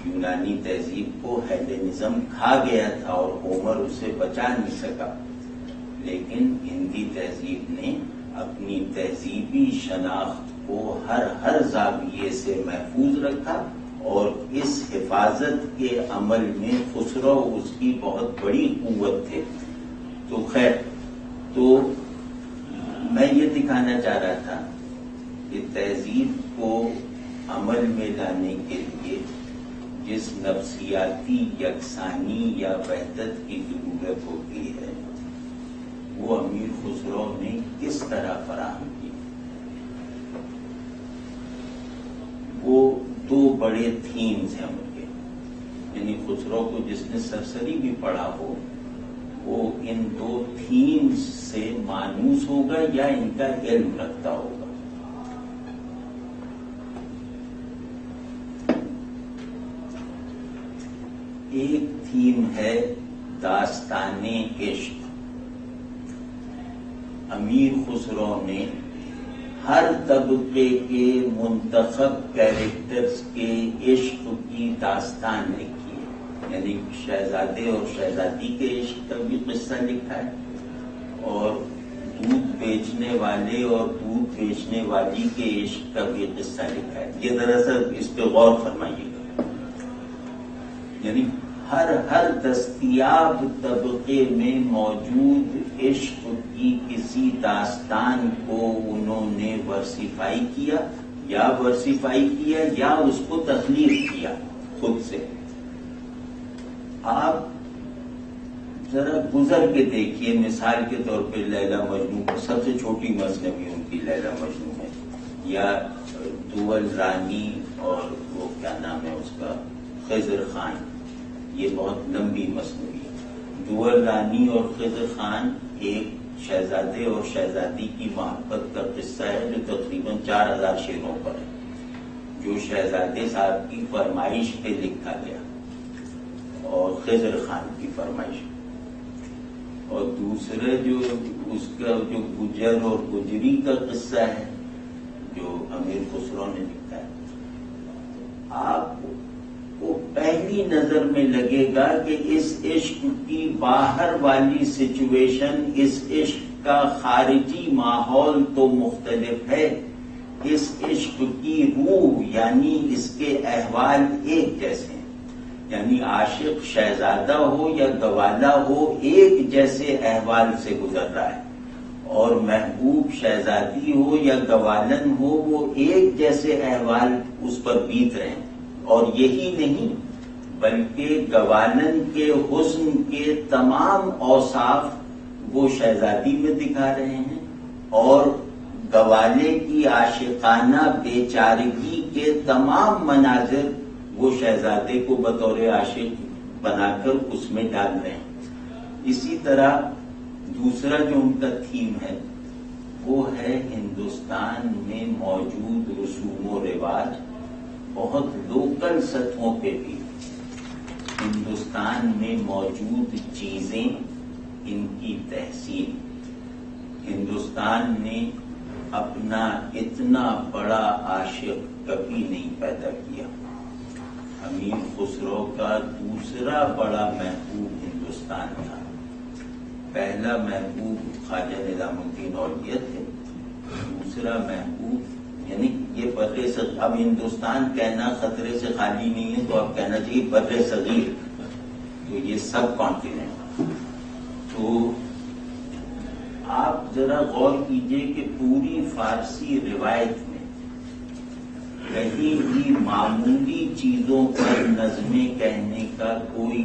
یونانی تہذیب کو ہیلینزم کھا گیا تھا اور ہومر اسے بچا نہیں سکا، لیکن ہندی تہذیب نے اپنی تہذیبی شناخت کو ہر زاویے سے محفوظ رکھا، اور اس حفاظت کے عمل میں خسرو اس کی بہت بڑی قوت تھے. تو خیر، تو میں یہ دکھانا چاہ رہا تھا کہ تہذیب کو عمل میں لانے کے لیے جس نفسیاتی یکسانی یا وحدت کی ضرورت ہوتی ہے، وہ امیر خسرو نے کس طرح فراہم کی. وہ دو بڑے تھیمز ہیں ان کے. یعنی خسرو کو جس نے سرسری بھی پڑھا ہو، وہ ان دو تھیمز سے مانوس ہوگا یا ان کا علم رکھتا ہوگا. ایک تھیم ہے داستان عشق. امیر خسرو نے ہر طبقے کے منتخب کیریکٹرز کے عشق کی داستان لکھی ہے. یعنی شہزادے اور شہزادی کے عشق کا بھی قصہ لکھا ہے، اور دودھ بیچنے والے اور دودھ بیچنے والی کے عشق کا بھی قصہ لکھا ہے. یہ دراصل اس پہ غور فرمائیے گا. یعنی ہر دستیاب طبقے میں موجود عشق کی کسی داستان کو انہوں نے ورسیفائی کیا یا اس کو تخلیق کیا خود سے. آپ ذرا گزر کے دیکھیے، مثال کے طور پہ لیلا مجنون، سب سے چھوٹی مثنوی ان کی لیلا مجنون ہے، یا دول رانی اور وہ کیا نام ہے اس کا، خضر خان. یہ بہت لمبی مثنوی ہے. دول رانی اور خضر خان ایک شہزادے اور شہزادی کی محبت کا قصہ ہے جو تقریباً 4000 شعروں پر ہے، جو شہزادے صاحب کی فرمائش پہ لکھا گیا اور خضر خان کی فرمائش. اور دوسرے جو اس کا جو گجر اور گجری کا قصہ ہے جو امیر خسرو نے لکھا ہے، آپ کو پہلی نظر میں لگے گا کہ اس عشق کی باہر والی سچویشن، اس عشق کا خارجی ماحول تو مختلف ہے، اس عشق کی روح یعنی اس کے احوال ایک جیسے ہیں. یعنی عاشق شہزادہ ہو یا گوالا ہو، ایک جیسے احوال سے گزر رہا ہے، اور محبوب شہزادی ہو یا گوالن ہو، وہ ایک جیسے احوال اس پر بیت رہے ہیں. اور یہی نہیں بلکہ گوالن کے حسن کے تمام اوصاف وہ شہزادی میں دکھا رہے ہیں، اور گوالے کی عاشقانہ بے چارگی کے تمام مناظر وہ شہزادے کو بطور عاشق بنا کر اس میں ڈال رہے ہیں. اسی طرح دوسرا جو ان کا تھیم ہے وہ ہے ہندوستان میں موجود رسوم و رواج، بہت لوکل سطحوں پہ بھی ہندوستان میں موجود چیزیں، ان کی تحسین. ہندوستان نے اپنا اتنا بڑا عاشق کبھی نہیں پیدا کیا. امیر خسرو کا دوسرا بڑا محبوب ہندوستان تھا. پہلا محبوب خواجہ نظام الدین اولیاء تھے، دوسرا محبوب یعنی یہ بر صغیر. اب ہندوستان کہنا خطرے سے خالی نہیں ہے، تو اب کہنا چاہیے بر صغیر، تو یہ سب کانٹیننٹ. تو آپ ذرا غور کیجئے کہ پوری فارسی روایت میں کہیں بھی معمولی چیزوں پر نظمیں کہنے کا کوئی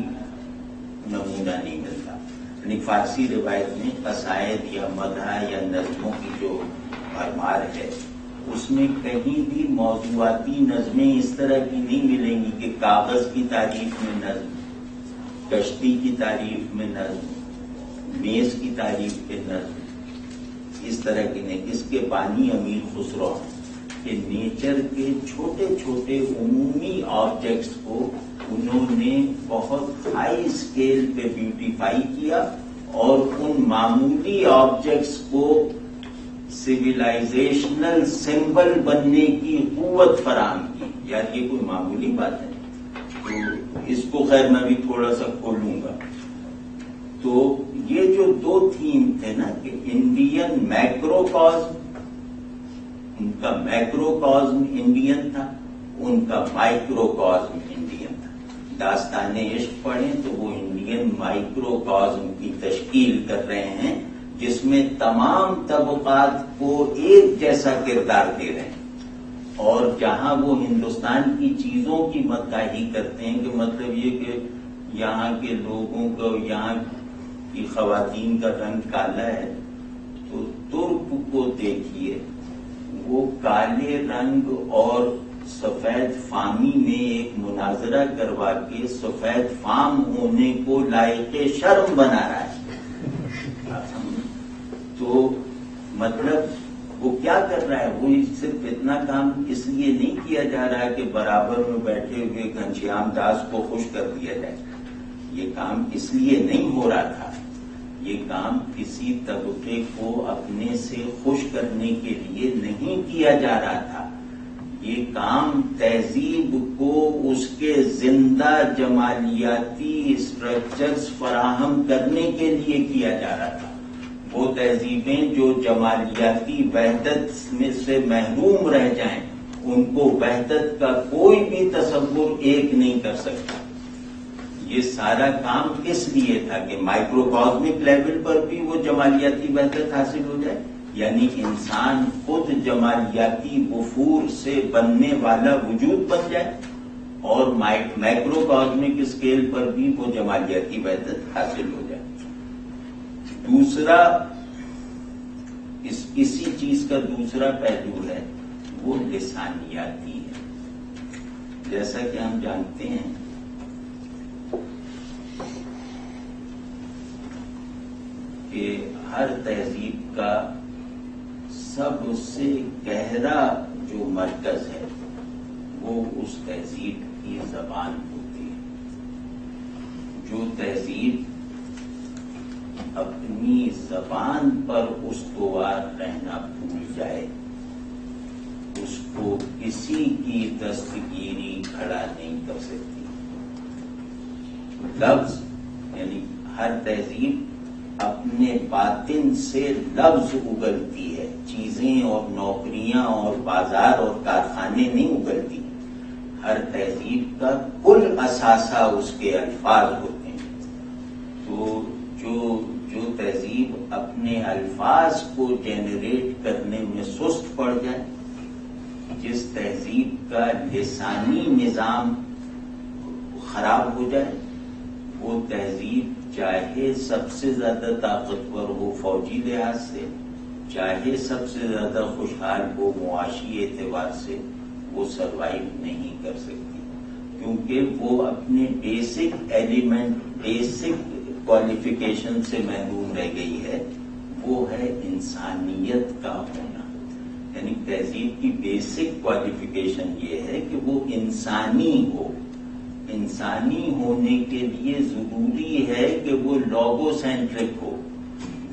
نمونہ نہیں ملتا. یعنی فارسی روایت میں قصائد یا مدح یا نظموں کی جو بھرمار ہے اس میں کہیں بھی موضوعاتی نظمیں اس طرح کی نہیں ملیں گی کہ کاغذ کی تعریف میں نظم، کشتی کی تعریف میں نظم، میز کی تعریف کے نظم، اس طرح کی نہیں. اس کے بانی امیر خسرو کہ نیچر کے چھوٹے چھوٹے عمومی آبجیکٹس کو انہوں نے بہت ہائی اسکیل پہ بیوٹیفائی کیا اور ان معمولی آبجیکٹس کو سویلائزیشنل سمبل بننے کی قوت فراہم کی. یار یہ کوئی معمولی بات ہے؟ تو اس کو خیر میں بھی تھوڑا سا کھولوں گا. تو یہ جو دو تھیم تھے نا کہ انڈین میکرو کازم، ان کا میکرو کازم انڈین تھا، ان کا مائکرو کازم انڈین تھا. داستان عشق پڑھیں تو وہ انڈین مائکرو کازم کی تشکیل کر رہے ہیں جس میں تمام طبقات کو ایک جیسا کردار دے رہے ہیں. اور جہاں وہ ہندوستان کی چیزوں کی مداحی کرتے ہیں کہ مطلب یہ کہ یہاں کے لوگوں کو، یہاں کی خواتین کا رنگ کالا ہے، تو ترک کو دیکھیے وہ کالے رنگ اور سفید فامی میں ایک مناظرہ کروا کے سفید فام ہونے کو لائق شرم بنا رہا ہے. تو مطلب وہ کیا کر رہا ہے؟ وہ صرف اتنا کام اس لیے نہیں کیا جا رہا کہ برابر میں بیٹھے ہوئے گھنشیام داس کو خوش کر دیا جائے. یہ کام اس لیے نہیں ہو رہا تھا. یہ کام کسی طبقے کو اپنے سے خوش کرنے کے لیے نہیں کیا جا رہا تھا. یہ کام تہذیب کو اس کے زندہ جمالیاتی اسٹرکچرز فراہم کرنے کے لیے کیا جا رہا تھا. وہ تہذیبیں جو جمالیاتی وحدت میں سے محروم رہ جائیں ان کو وحدت کا کوئی بھی تصور ایک نہیں کر سکتا. یہ سارا کام کس لیے تھا کہ مائکرو کازمک لیول پر بھی وہ جمالیاتی وحدت حاصل ہو جائے، یعنی انسان خود جمالیاتی وفور سے بننے والا وجود بن جائے، اور مائکرو کازمک اسکیل پر بھی وہ جمالیاتی وحدت حاصل ہو جائے. دوسرا اسی چیز کا دوسرا پہلو ہے وہ لسانیاتی ہے. جیسا کہ ہم جانتے ہیں کہ ہر تہذیب کا سب سے گہرا جو مرکز ہے وہ اس تہذیب کی زبان ہوتی ہے. جو تہذیب اپنی زبان پر استوار رہنا بھول جائے اس کو کسی کی دستگیری کھڑا نہیں کر سکتی. لفظ یعنی ہر تہذیب اپنے باطن سے لفظ اگلتی ہے، چیزیں اور نوکریاں اور بازار اور کارخانے نہیں اگلتی. ہر تہذیب کا کل اثاثہ اس کے الفاظ ہوتے ہیں. تو جو تہذیب اپنے الفاظ کو جنریٹ کرنے میں سست پڑ جائے، جس تہذیب کا لسانی نظام خراب ہو جائے، وہ تہذیب چاہے سب سے زیادہ طاقتور ہو فوجی لحاظ سے، چاہے سب سے زیادہ خوشحال ہو معاشی اعتبار سے، وہ سروائیو نہیں کر سکتی، کیونکہ وہ اپنے بیسک ایلیمنٹ، بیسک کوالیفیکیشن سے محروم رہ گئی ہے. وہ ہے انسانیت کا ہونا. یعنی تہذیب کی بیسک کوالیفیکیشن یہ ہے کہ وہ انسانی ہو. انسانی ہونے کے لیے ضروری ہے کہ وہ لوگو سینٹرک ہو،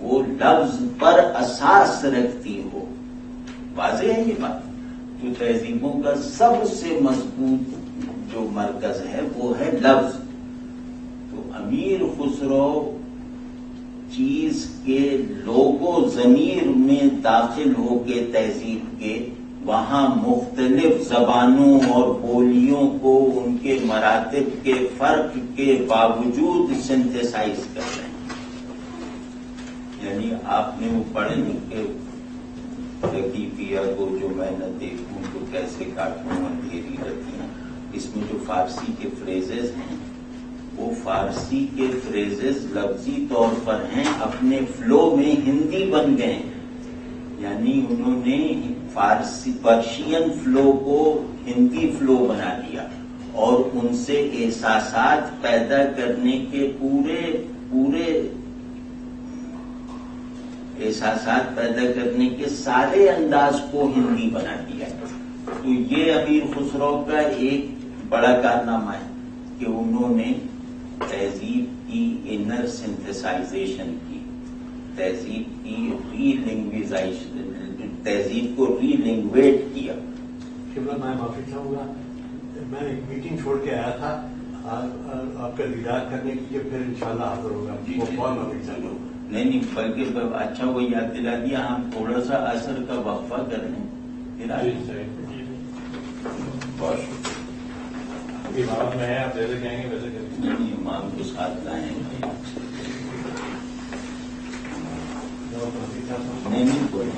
وہ لفظ پر اساس رکھتی ہو. واضح ہے یہ بات. جو تہذیبوں کا سب سے مضبوط جو مرکز ہے وہ ہے لفظ. تو امیر خسرو چیز کے لوگو ضمیر میں داخل ہو کے تہذیب کے وہاں مختلف زبانوں اور بولیوں کو ان کے مراتب کے فرق کے باوجود سنتھیسائز کر رہے ہیں. یعنی آپ نے وہ پڑھے نہیں کہ لطیفیہ کو جو میں نہ دیکھوں تو کیسے کاٹوں اندھیری رتیاں. اس میں جو فارسی کے فریزز ہیں وہ فارسی کے فریزز لفظی طور پر ہیں، اپنے فلو میں ہندی بن گئے ہیں. یعنی انہوں نے فارسی پرشین فلو کو ہندی فلو بنا دیا اور ان سے احساسات پیدا کرنے کے پورے احساسات پیدا کرنے کے سارے انداز کو ہندی بنا دیا. تو یہ امیر خسرو کا ایک بڑا کارنامہ ہے کہ انہوں نے تہذیب کی انر سنتھسائزیشن کی، تہذیب کی ری لینگویجائزیشن، تہذیب کو ری لینگویٹ کیا. شملہ میں معافی چاہوں گا، میں ایک میٹنگ چھوڑ کے آیا تھا آپ کا دیدار کرنے کے لیے، پھر انشاءاللہ حاضر ہوگا. بہت معافی چاہوں گا. نہیں بلکہ اچھا وہ یاد دلا دیا، ہم تھوڑا سا اثر کا وقفہ کر لیں. بہت امام میں آپ جیسے کہیں گے ویسے کریں. امام کو ساتھ لائیں. نہیں کوئی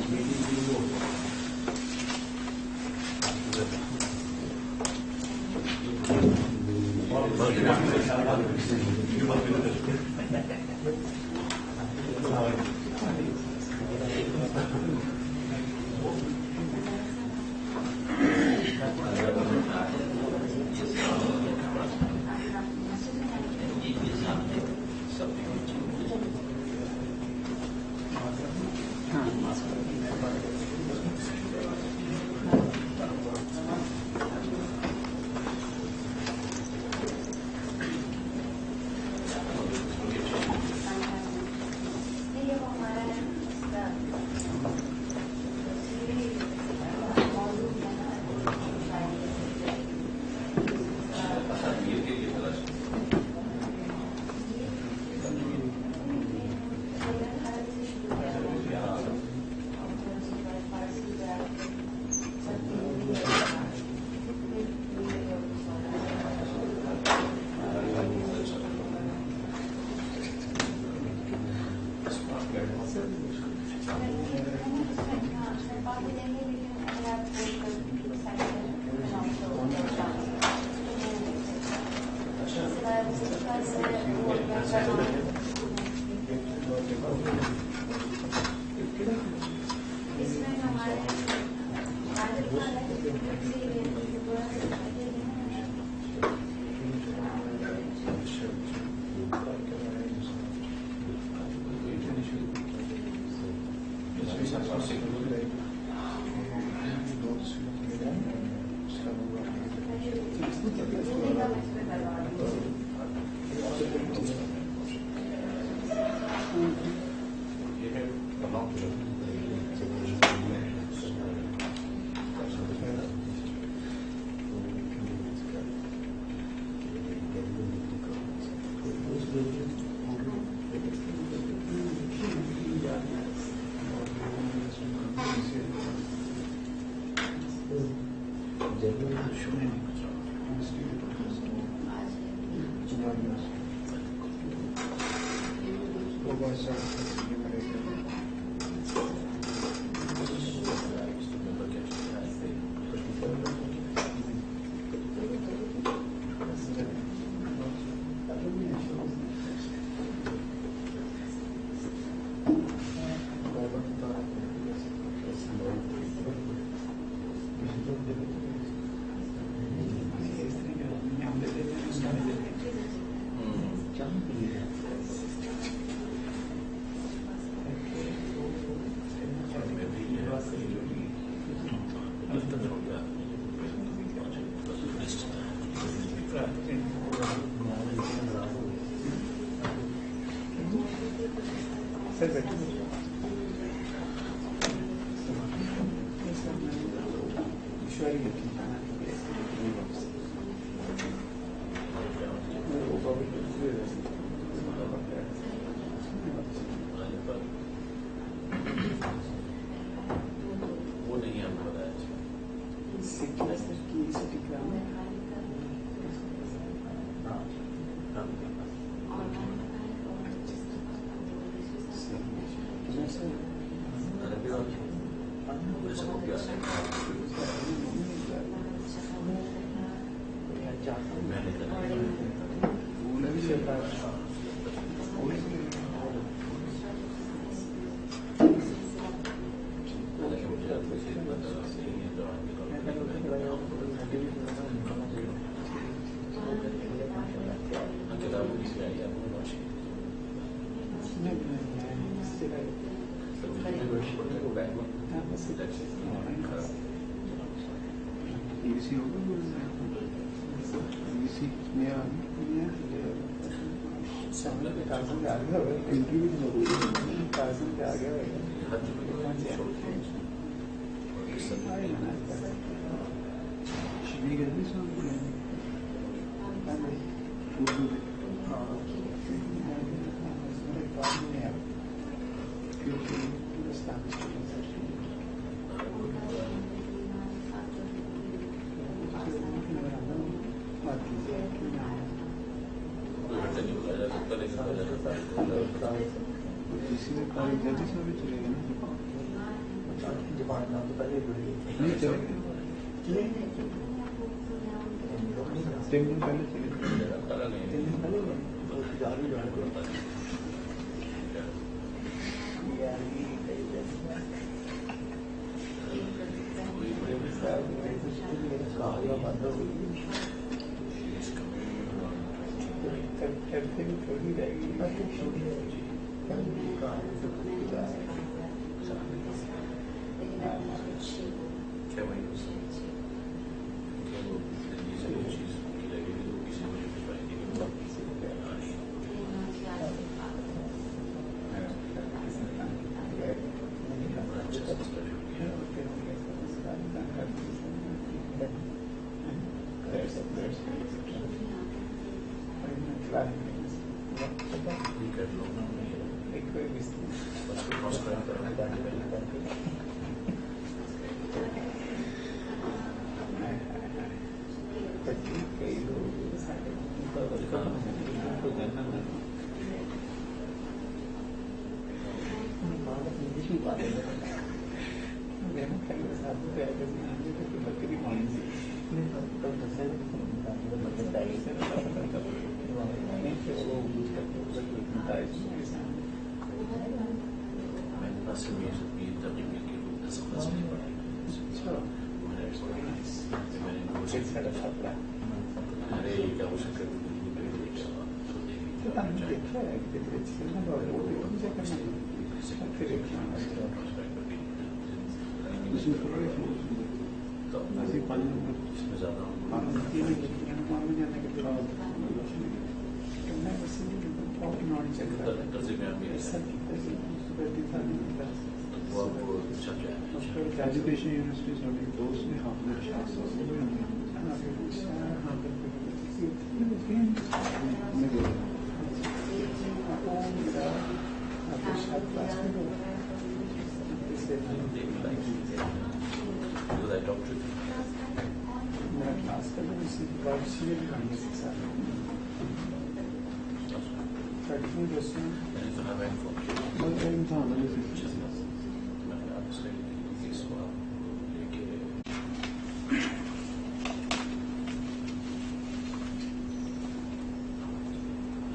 ایجوکیشن یونیورسٹی ساری دوست نے حافظ شاہ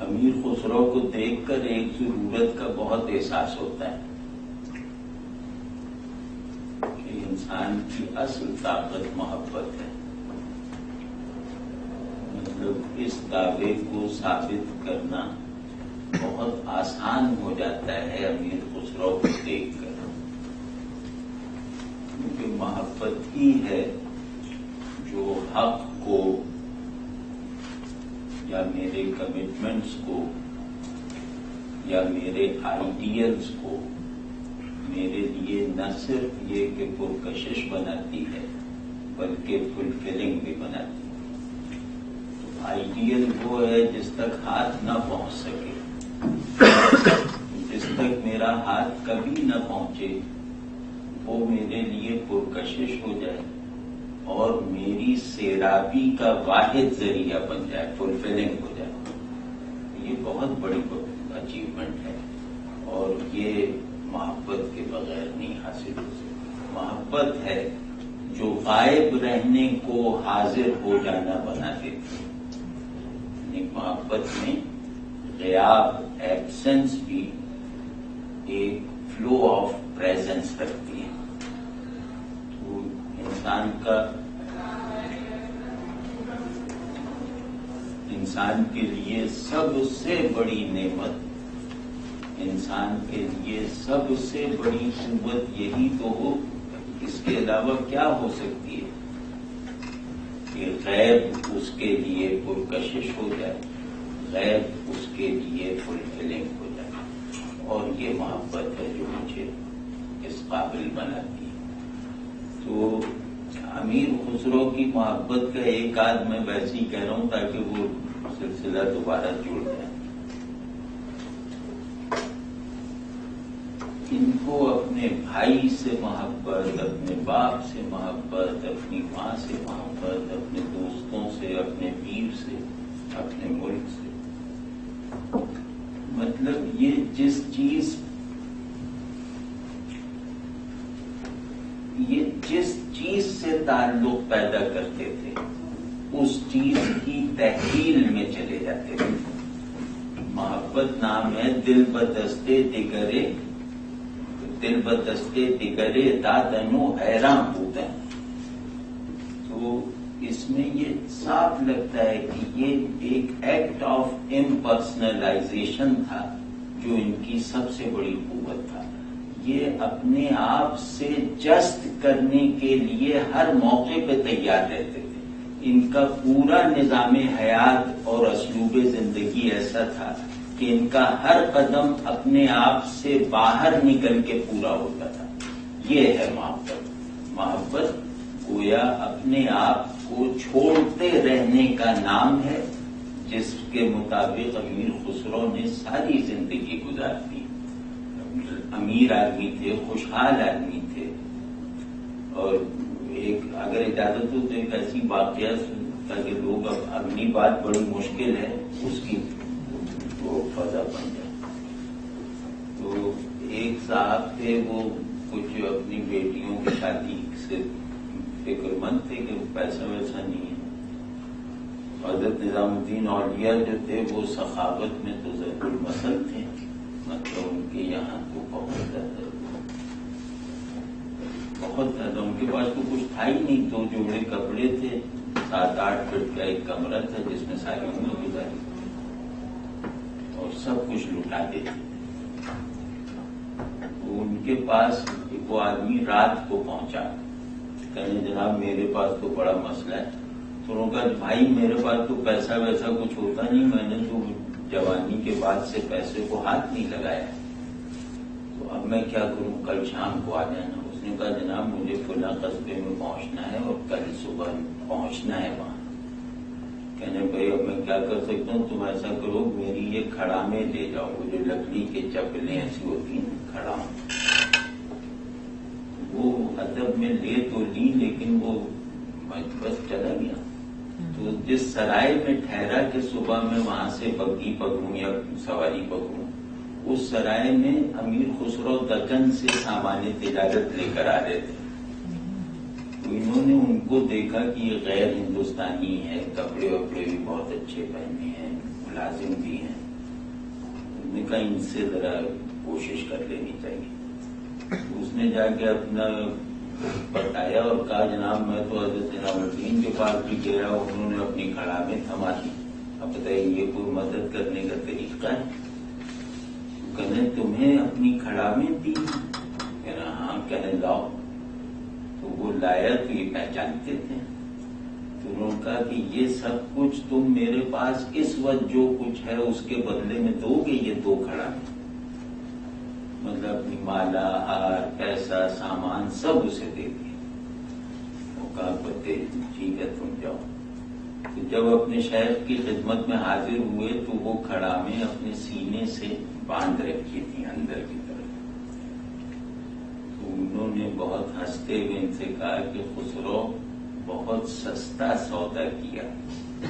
امیر خسرو کو دیکھ کر ایک ضرورت کا بہت احساس ہوتا ہے کہ انسان کی اصل طاقت محبت ہے. مطلب اس دعوے کو ثابت کرنا بہت آسان ہو جاتا ہے امیر خسرو کو دیکھ کر، کیونکہ محبت ہی ہے جو حق کو یا میرے کمٹمنٹس کو یا میرے آئیڈیلز کو میرے لیے نہ صرف یہ کہ پرکشش بناتی ہے بلکہ فلفلنگ بھی بناتی ہے. آئیڈیل وہ ہے جس تک ہاتھ نہ پہنچ سکے، جس تک میرا ہاتھ کبھی نہ پہنچے، وہ میرے لیے پرکشش ہو جائے اور میری سیرابی کا واحد ذریعہ بن جائے، فلفلنگ ہو جائے. یہ بہت بڑی اچیومنٹ ہے اور یہ محبت کے بغیر نہیں حاصل ہو سکتی. محبت ہے جو غائب رہنے کو حاضر ہو جانا بنا دیتی ہے. یعنی محبت میں غیاب ایبسنس بھی ایک فلو آف پریزنس رکھتی ہے. تو انسان کے لیے سب سے بڑی نعمت، انسان کے لیے سب سے بڑی قوت یہی تو ہو. اس کے علاوہ کیا ہو سکتی ہے کہ غیب اس کے لیے پرکشش ہو جائے، غیب اس کے لیے فلفلنگ ہو جائے. اور یہ محبت ہے جو مجھے اس قابل بناتی ہے. تو امیر خسرو کی محبت کا ایک آدھ میں ویسے ہی کہہ رہا ہوں تاکہ وہ سلسلہ دوبارہ جڑ جائے. ان کو اپنے بھائی سے محبت، اپنے باپ سے محبت، اپنی ماں سے محبت، اپنے دوستوں سے، اپنے پیر سے، اپنے ملک سے. مطلب یہ جس چیز سے تعلق پیدا کرتے تھے اس چیز کی تحویل میں چلے جاتے تھے. محبت نام ہے دل بدستے دگرے دادنو حیران بودن. تو اس میں یہ صاف لگتا ہے کہ یہ ایک ایکٹ آف امپرسنلائزیشن تھا جو ان کی سب سے بڑی قوت تھا. یہ اپنے آپ سے جست کرنے کے لیے ہر موقع پہ تیار رہتے تھے. ان کا پورا نظام حیات اور اسلوب زندگی ایسا تھا کہ ان کا ہر قدم اپنے آپ سے باہر نکل کے پورا ہوتا تھا. یہ ہے محبت. محبت گویا اپنے آپ کو چھوڑتے رہنے کا نام ہے جس کے مطابق امیر خسرو نے ساری زندگی گزار دی. امیر آدمی تھے، خوشحال آدمی تھے. اور ایک اگر اجازت ہو تو ایک ایسی واقعہ تاکہ لوگ اب اگلی بات بڑی مشکل ہے اس کی وہ فضا بن جائے. تو ایک صاحب تھے، وہ کچھ اپنی بیٹیوں کی شادی سے فکر مند تھے کہ پیسہ ویسا نہیں ہے. حضرت نظام الدین اولیاء جو تھے وہ سخاوت میں تو ضرب المثل تھے. مطلب ان کے یہاں تو بہت زیادہ ان کے پاس تو کچھ تھا ہی نہیں. 2 جوڑے کپڑے تھے، 7-8 فٹ کا ایک کمرہ تھا جس میں ساری عمر گزاری اور سب کچھ لٹا دیتے. ان کے پاس وہ آدمی رات کو پہنچا، کہنے جناب میرے پاس تو بڑا مسئلہ ہے. تو انہوں نے کہا بھائی میرے پاس تو پیسہ ویسا کچھ ہوتا نہیں، میں نے تو جوانی کے بعد سے پیسے کو ہاتھ نہیں لگایا، تو اب میں کیا کروں، کل شام کو آ جانا. اس نے کہا جناب مجھے فلاں قصبے میں پہنچنا ہے اور کل صبح پہنچنا ہے وہاں. کہنے بھائی اب میں کیا کر سکتا ہوں، تم ایسا کرو میری یہ کھڑامیں لے جاؤ، وہ جو لکڑی کے چپلیں ایسی ہوتی ہیں کھڑام. وہ ادب میں لے تو لی لیکن وہ بس چلا گیا. تو جس سرائے میں ٹھہرا کہ صبح میں وہاں سے بگی پکڑوں یا سواری پکڑوں، اس سرائے میں امیر خسرو دکن سے سامان تجارت لے کر آ رہے تھے. تو انہوں نے ان کو دیکھا کہ یہ غیر ہندوستانی ہے، کپڑے وپڑے بھی بہت اچھے پہنے ہیں، ملازم بھی ہیں. انہوں نے کہا ان سے ذرا کوشش کر لینی چاہیے. اس نے جا کے اپنا بتایا اور کہا جناب میں تو حضرت نظام الدین کے پاس بھی گیا، انہوں نے اپنی کھڑامیں تھما دی. اب بتائیے یہ کوئی مدد کرنے کا طریقہ ہے؟ کہنے تمہیں اپنی کھڑامیں دی؟ کہنا ہاں. کہنے لاؤ. تو وہ لایا تو یہ پہچانتے تھے. تو انہوں نے کہا کہ یہ سب کچھ تم میرے پاس اس وقت جو کچھ ہے اس کے بدلے میں دو گے. یہ 2 کھڑامیں مطلب اپنی مالا، ہار، پیسہ، سامان سب اسے دے دیے. وہ کہا بتے ٹھیک ہے تم جاؤ. تو جب اپنے شیخ کی خدمت میں حاضر ہوئے تو وہ کھڑامیں اپنے سینے سے باندھ رکھی تھی اندر کی طرف. تو انہوں نے بہت ہنستے ہوئے ان سے کہا کہ خسرو بہت سستا سودا کیا.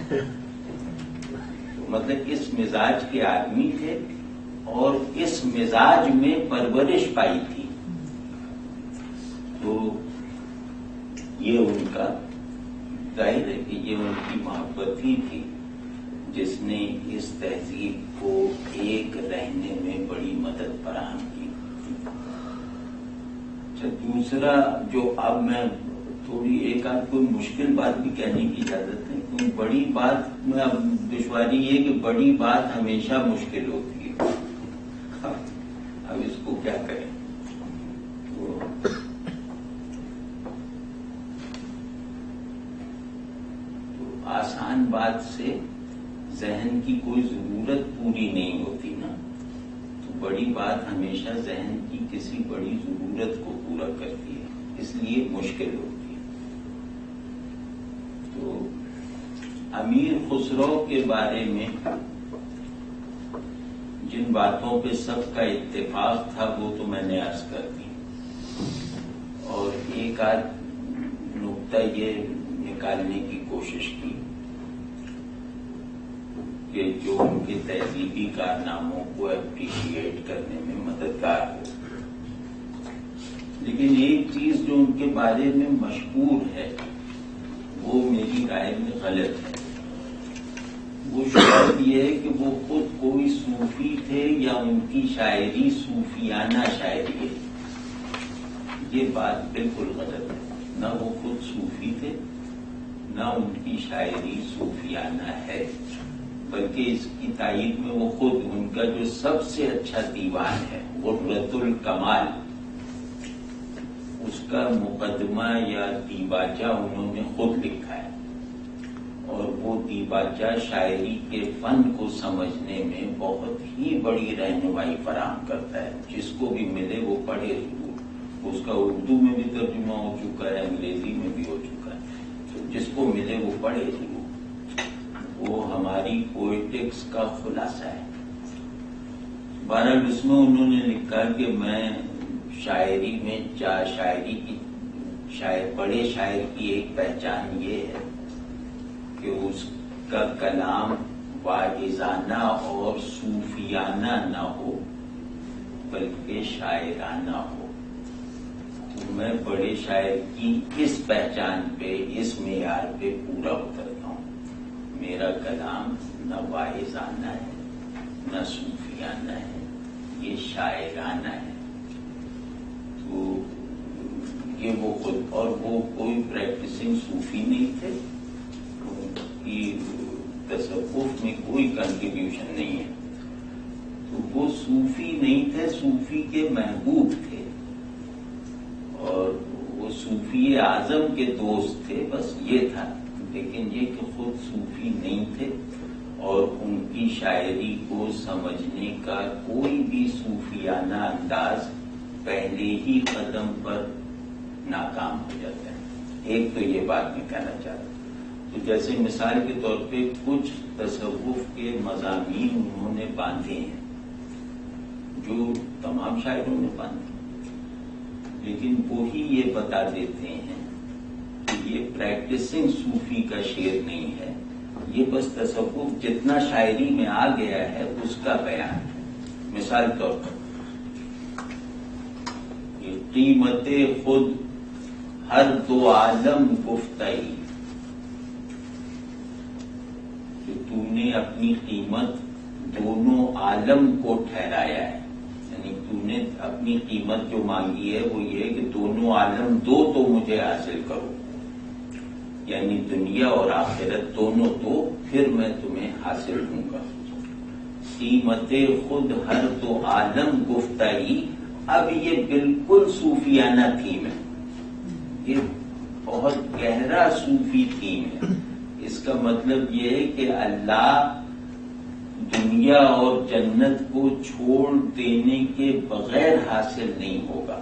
تو مطلب اس مزاج کے آدمی تھے اور اس مزاج میں پرورش پائی تھی، تو یہ ان کا ظاہر ہے کہ یہ ان کی محبت ہی تھی جس نے اس تہذیب کو ایک رہنے میں بڑی مدد فراہم کی۔ اچھا، دوسرا جو اب میں تھوڑی ایک آدھ کوئی مشکل بات بھی کہنے کی اجازت ہے، کیونکہ بڑی بات میں اب دشواری یہ کہ بڑی بات ہمیشہ مشکل ہوتی ہے، اب اس کو کیا کریں۔ تو آسان بات سے ذہن کی کوئی ضرورت پوری نہیں ہوتی نا، تو بڑی بات ہمیشہ ذہن کی کسی بڑی ضرورت کو پورا کرتی ہے، اس لیے مشکل ہوتی ہے۔ تو امیر خسرو کے بارے میں جن باتوں پہ سب کا اتفاق تھا وہ تو میں نے عرض کر دی، اور ایک آدھ نقطہ یہ نکالنے کی کوشش کی کہ جو ان کے تہذیبی کارناموں کو اپریشیٹ کرنے میں مددگار ہو۔ لیکن ایک چیز جو ان کے بارے میں مشہور ہے وہ میری رائے میں غلط ہے۔ وہ شاید یہ ہے کہ وہ خود کوئی صوفی تھے یا ان کی شاعری صوفیانہ شاعری ہے۔ یہ بات بالکل غلط ہے، نہ وہ خود صوفی تھے نہ ان کی شاعری صوفیانہ ہے، بلکہ اس کی تائید میں وہ خود ان کا جو سب سے اچھا دیوان ہے غرۃ الکمال، اس کا مقدمہ یا دیباچہ انہوں نے خود لکھا ہے، اور وہ دیباچہ شاعری کے فن کو سمجھنے میں بہت ہی بڑی رہنمائی فراہم کرتا ہے۔ جس کو بھی ملے وہ پڑھے ضرور، اس کا اردو میں بھی ترجمہ ہو چکا ہے، انگریزی میں بھی ہو چکا ہے، تو جس کو ملے وہ پڑھے ضرور۔ وہ ہماری پوئٹکس کا خلاصہ ہے۔ بہرحال اس میں انہوں نے لکھا کہ میں شاعری میں بڑے شاعر کی ایک پہچان یہ ہے کہ اس کا کلام واعظانہ اور صوفیانہ نہ ہو بلکہ شاعرانہ ہو۔ تو میں بڑے شاعر کی اس پہچان پہ، اس معیار پہ پورا اترتا ہوں۔ میرا کلام نہ واعظانہ ہے نہ صوفیانہ ہے، یہ شاعرانہ ہے۔ تو یہ وہ خود، اور وہ کوئی پریکٹسنگ صوفی نہیں تھے، ان کی تصوف میں کوئی کنٹریبیوشن نہیں ہے، تو وہ صوفی نہیں تھے، صوفی کے محبوب تھے، اور وہ صوفی اعظم کے دوست تھے، بس یہ تھا۔ لیکن یہ کہ خود صوفی نہیں تھے، اور ان کی شاعری کو سمجھنے کا کوئی بھی صوفیانہ انداز پہلے ہی قدم پر ناکام ہو جاتا ہے۔ ایک تو یہ بات میں کہنا چاہتا ہوں، تو جیسے مثال کے طور پہ کچھ تصوف کے مضامین انہوں نے باندھے ہیں جو تمام شاعروں نے باندھے، لیکن وہی یہ بتا دیتے ہیں کہ یہ پریکٹسنگ صوفی کا شعر نہیں ہے، یہ بس تصوف جتنا شاعری میں آ گیا ہے اس کا بیان ہے۔ مثال طور پر یہ قیمت خود ہر دو عالم گفتئی، کہ تو نے اپنی قیمت دونوں عالم کو ٹھہرایا ہے، یعنی تو نے اپنی قیمت جو مانگی ہے وہ یہ کہ دونوں عالم دو تو مجھے حاصل کرو، یعنی دنیا اور آخرت دونوں تو پھر میں تمہیں حاصل ہوں گا۔ قیمت خود ہر دو عالم گفتئی، اب یہ بالکل صوفیانہ تھیم ہے، یہ بہت گہرا صوفی تھیم ہے۔ اس کا مطلب یہ ہے کہ اللہ دنیا اور جنت کو چھوڑ دینے کے بغیر حاصل نہیں ہوگا۔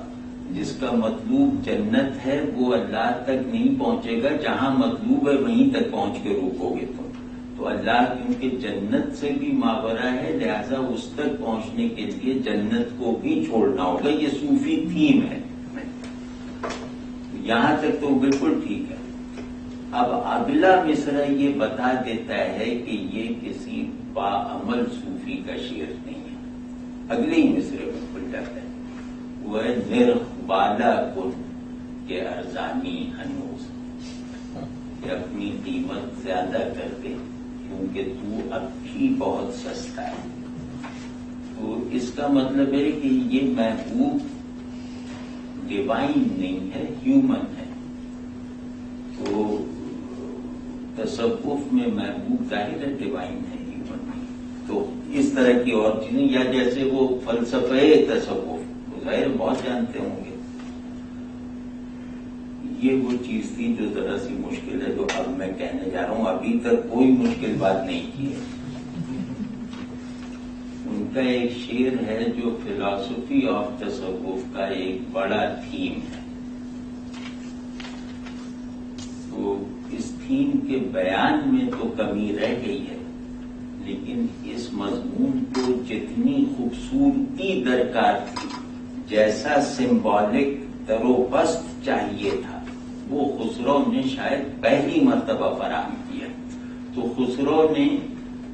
جس کا مطلوب جنت ہے وہ اللہ تک نہیں پہنچے گا، جہاں مطلوب ہے وہیں تک پہنچ کے روکو گے تم۔ تو اللہ کیونکہ جنت سے بھی ماورا ہے، لہذا اس تک پہنچنے کے لیے جنت کو بھی چھوڑنا ہوگا۔ یہ صوفی تھیم ہے، یہاں تک تو بالکل ٹھیک ہے۔ اب اگلا مصرع یہ بتا دیتا ہے کہ یہ کسی باعمل صوفی کا شعر نہیں ہے، اگلے ہی مصرے میں کھل جاتا ہے، وہ ہے نرخ بالا کن کے ارزانی ہنوز، کہ اپنی قیمت زیادہ کر دے کیونکہ تو اب بھی بہت سستا ہے۔ تو اس کا مطلب ہے کہ یہ محبوب ڈیوائن نہیں ہے، ہیومن ہے۔ تو تصوف میں محبوب ظاہر ہے ڈیوائن ہے، ہیومن نہیں۔ تو اس طرح کی اور چیزیں، یا جیسے وہ فلسفہ تصوف ظاہر بہت جانتے ہوں گے، یہ وہ چیز تھی جو ذرا سی مشکل ہے، جو اب میں کہنے جا رہا ہوں۔ ابھی تک کوئی مشکل بات نہیں کی ہے۔ ان کا ایک شعر ہے جو فلاسفی آف تصوف کا ایک بڑا تھیم ہے، تو اس تھیم کے بیان میں تو کمی رہ گئی ہے، لیکن اس مضمون کو جتنی خوبصورتی درکار تھی، جیسا سمبولک در و بست چاہیے تھا، وہ خسرو نے شاید پہلی مرتبہ فراہم کیا۔ تو خسرو نے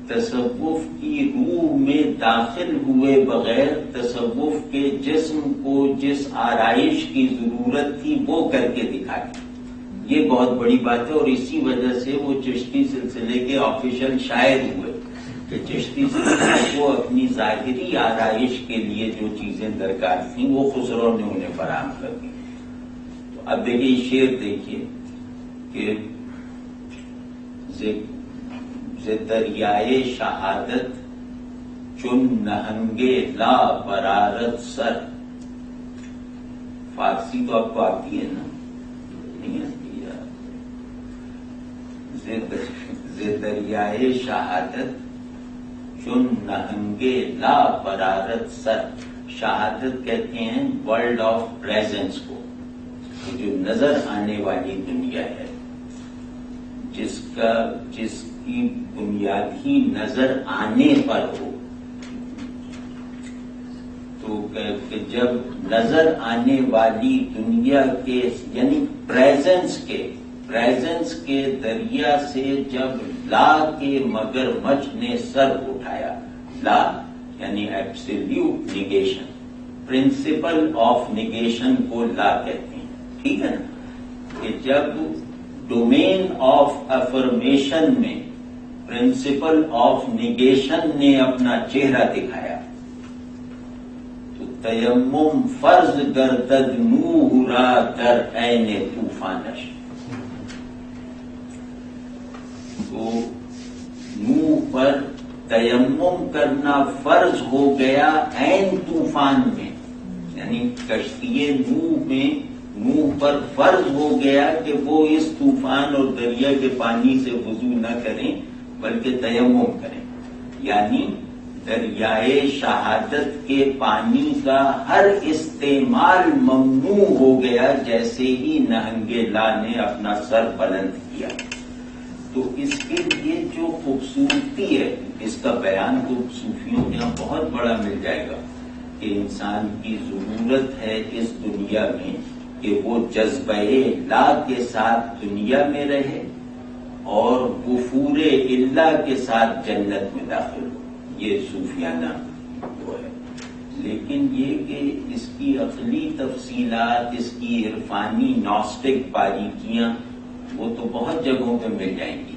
تصوف کی روح میں داخل ہوئے بغیر تصوف کے جسم کو جس آرائش کی ضرورت تھی وہ کر کے دکھا دی۔ یہ بہت بڑی بات ہے، اور اسی وجہ سے وہ چشتی سلسلے کے آفیشل شاعر ہوئے، کہ چشتی سلسلے کو اپنی ظاہری آرائش کے لیے جو چیزیں درکار تھیں وہ خسرو نے انہیں فراہم کر دی۔ تو اب دیکھیے شعر دیکھیے کہ دریائے شہادت چن نہنگے لا برارت سر، فارسی تو آپ کو آتی ہے نا؟ نہیں آتی یار۔ دریائے شہادت چن نہنگے لا برارت سر، شہادت کہتے ہیں ورلڈ آف پریزنس کو، جو نظر آنے والی دنیا ہے، جس کی بنیاد ہی نظر آنے پر ہو۔ تو کہ جب نظر آنے والی دنیا کے یعنی پریزنس کے دریا سے جب لا کے مگر مچھ نے سر اٹھایا، لا یعنی absolute negation, principle of negation کو لا کہتے ہیں، ٹھیک ہے نا؟ کہ جب ڈومین آف افرمیشن میں پرنسپل آف نیگیشن نے اپنا چہرہ دکھایا، تو تیمم فرض گردد نوح را در عین طوفانش، تو نوح پر تیمم کرنا فرض ہو گیا عین طوفان میں، یعنی کشتی نوح میں نوح پر فرض ہو گیا کہ وہ اس طوفان اور دریا کے پانی سے وضو نہ کریں بلکہ تیمم کریں، یعنی دریائے شہادت کے پانی کا ہر استعمال ممنوع ہو گیا جیسے ہی نہنگ لا نے اپنا سر بلند کیا۔ تو اس کے لیے جو خوبصورتی ہے، اس کا بیان تو صوفیوں کے یہاں بہت بڑا مل جائے گا، کہ انسان کی ضرورت ہے اس دنیا میں کہ وہ جذبہ لا کے ساتھ دنیا میں رہے اور غفور اللہ کے ساتھ جنت میں داخل ہو، یہ صوفیانہ وہ ہے۔ لیکن یہ کہ اس کی عقلی تفصیلات، اس کی عرفانی ناسٹک باریکیاں وہ تو بہت جگہوں پہ مل جائیں گی،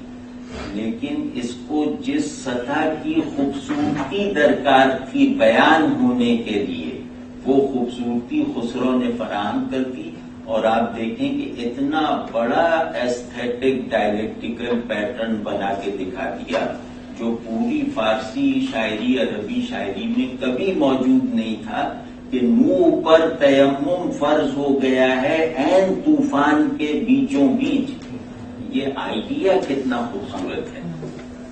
لیکن اس کو جس سطح کی خوبصورتی درکار تھی بیان ہونے کے لیے، وہ خوبصورتی خسرو نے فراہم کر دی۔ اور آپ دیکھیں کہ اتنا بڑا ایستھیٹک ڈائلیکٹیکل پیٹرن بنا کے دکھا دیا جو پوری فارسی شاعری، عربی شاعری میں کبھی موجود نہیں تھا، کہ نوح پر تیمم فرض ہو گیا ہے عین طوفان کے بیچوں بیچ۔ یہ آئیڈیا کتنا خوبصورت ہے،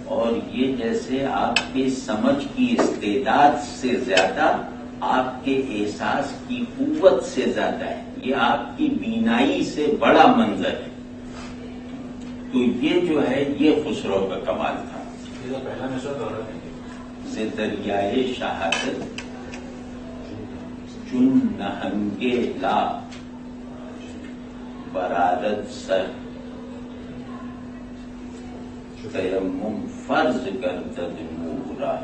اور یہ جیسے آپ کے سمجھ کی استعداد سے زیادہ آپ کے احساس کی قوت سے زیادہ ہے، یہ آپ کی بینائی سے بڑا منظر ہے۔ تو یہ جو ہے یہ خسرو کا کمال تھا۔ پہلا مصرع دوہرا دیں گے۔ دریائے شہادت چن نہنگے لا برارت سر، تیمم فرض گردد نورا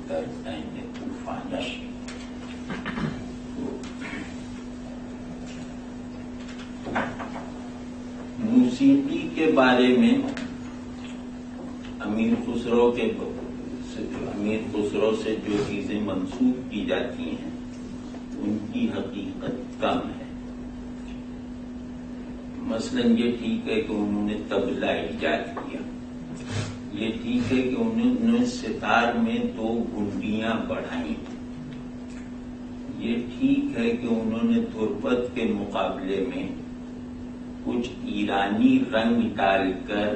در عین طوفان۔ فانش. موسیقی کے بارے میں امیر خسرو سے جو چیزیں منسوخ کی جاتی ہیں ان کی حقیقت کم ہے. مثلا یہ ٹھیک ہے کہ انہوں نے طبلہ ایجاد کیا، یہ ٹھیک ہے کہ انہوں نے ستار میں 2 گھنٹیاں بڑھائیں، یہ ٹھیک ہے کہ انہوں نے دھرپد کے مقابلے میں کچھ ایرانی رنگ ڈال کر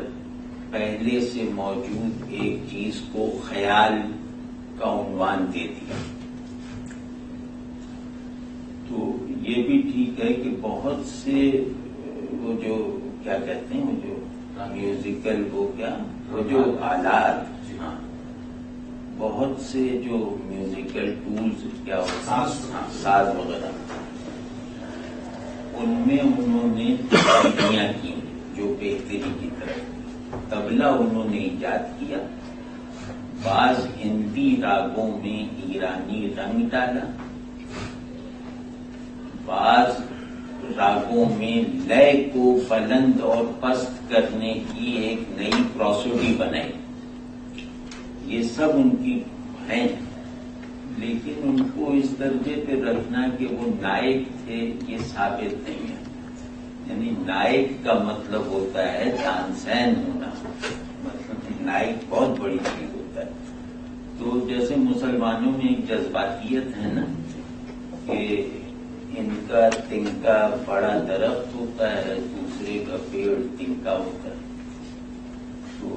پہلے سے موجود ایک چیز کو خیال کا عنوان دے دیا. تو یہ بھی ٹھیک ہے کہ بہت سے وہ جو کیا کہتے ہیں وہ جو میوزیکل وہ جو آلات، ہاں بہت سے جو میوزیکل ٹولز کیا ساز وغیرہ، ان میں انہوں نے تبدیلیاں کی جو بہتری کی طرف. طبلہ انہوں نے ایجاد کیا، بعض ہندی راگوں میں ایرانی رنگ ڈالا، بعض راگوں میں لے کو بلند اور پست کرنے کی ایک نئی پروسیڈی بنائی. یہ سب ان کی ہیں، لیکن ان کو اس درجے پہ رکھنا کہ وہ نائک تھے یہ ثابت نہیں ہے. یعنی نائک کا مطلب ہوتا ہے تانسین ہونا، مطلب نائک بہت بڑی چیز ہوتا ہے. تو جیسے مسلمانوں میں ایک جذباتیت ہے نا کہ ان کا تنکا بڑا درخت ہوتا ہے، دوسرے کا پیڑ تنکا ہوتا ہے. تو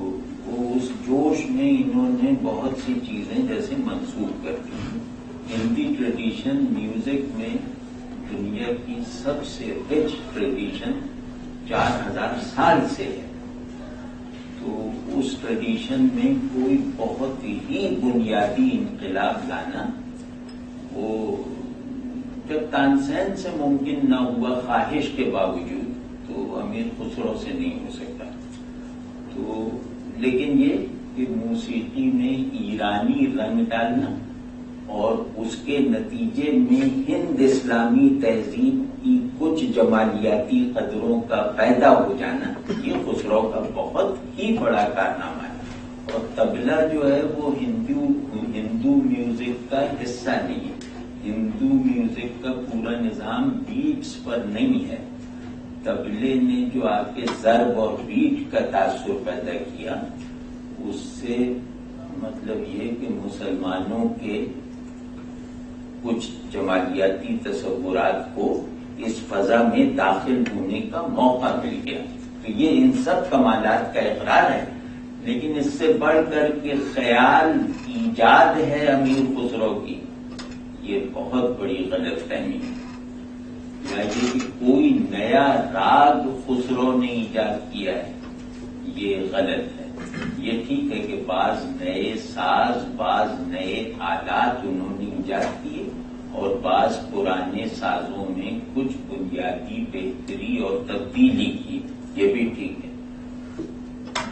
وہ اس جوش میں انہوں نے بہت سی چیزیں جیسے منسوخ کر دی. ہندی ٹریڈیشن میوزک میں دنیا کی سب سے رچ ٹریڈیشن 4000 سال سے ہے. تو اس ٹریڈیشن میں کوئی بہت ہی بنیادی انقلاب لانا وہ جب تانسین سے ممکن نہ ہوا خواہش کے باوجود تو امیر خسرو سے نہیں ہو سکتا. تو لیکن یہ کہ موسیقی میں ایرانی رنگ ڈالنا اور اس کے نتیجے میں ہند اسلامی تہذیب کی کچھ جمالیاتی قدروں کا پیدا ہو جانا یہ خسرو کا بہت ہی بڑا کارنامہ ہے. اور طبلہ جو ہے وہ ہندو میوزک کا حصہ نہیں ہے. ہندو میوزک کا پورا نظام بیٹس پر نہیں ہے. طبلے نے جو آپ کے ضرب اور بیٹ کا تاثر پیدا کیا، اس سے مطلب یہ کہ مسلمانوں کے کچھ جمالیاتی تصورات کو اس فضا میں داخل ہونے کا موقع مل گیا. تو یہ ان سب کمالات کا اقرار ہے، لیکن اس سے بڑھ کر کے خیال ایجاد ہے امیر خسرو کی، یہ بہت بڑی غلط فہمی ہے. یعنی کہ کوئی نیا راگ خسرو نے ایجاد کیا ہے یہ غلط ہے. یہ ٹھیک ہے کہ بعض نئے ساز، بعض نئے آلات انہوں نے ایجاد کیے اور بعض پرانے سازوں میں کچھ بنیادی بہتری اور تبدیلی کی، یہ بھی ٹھیک ہے.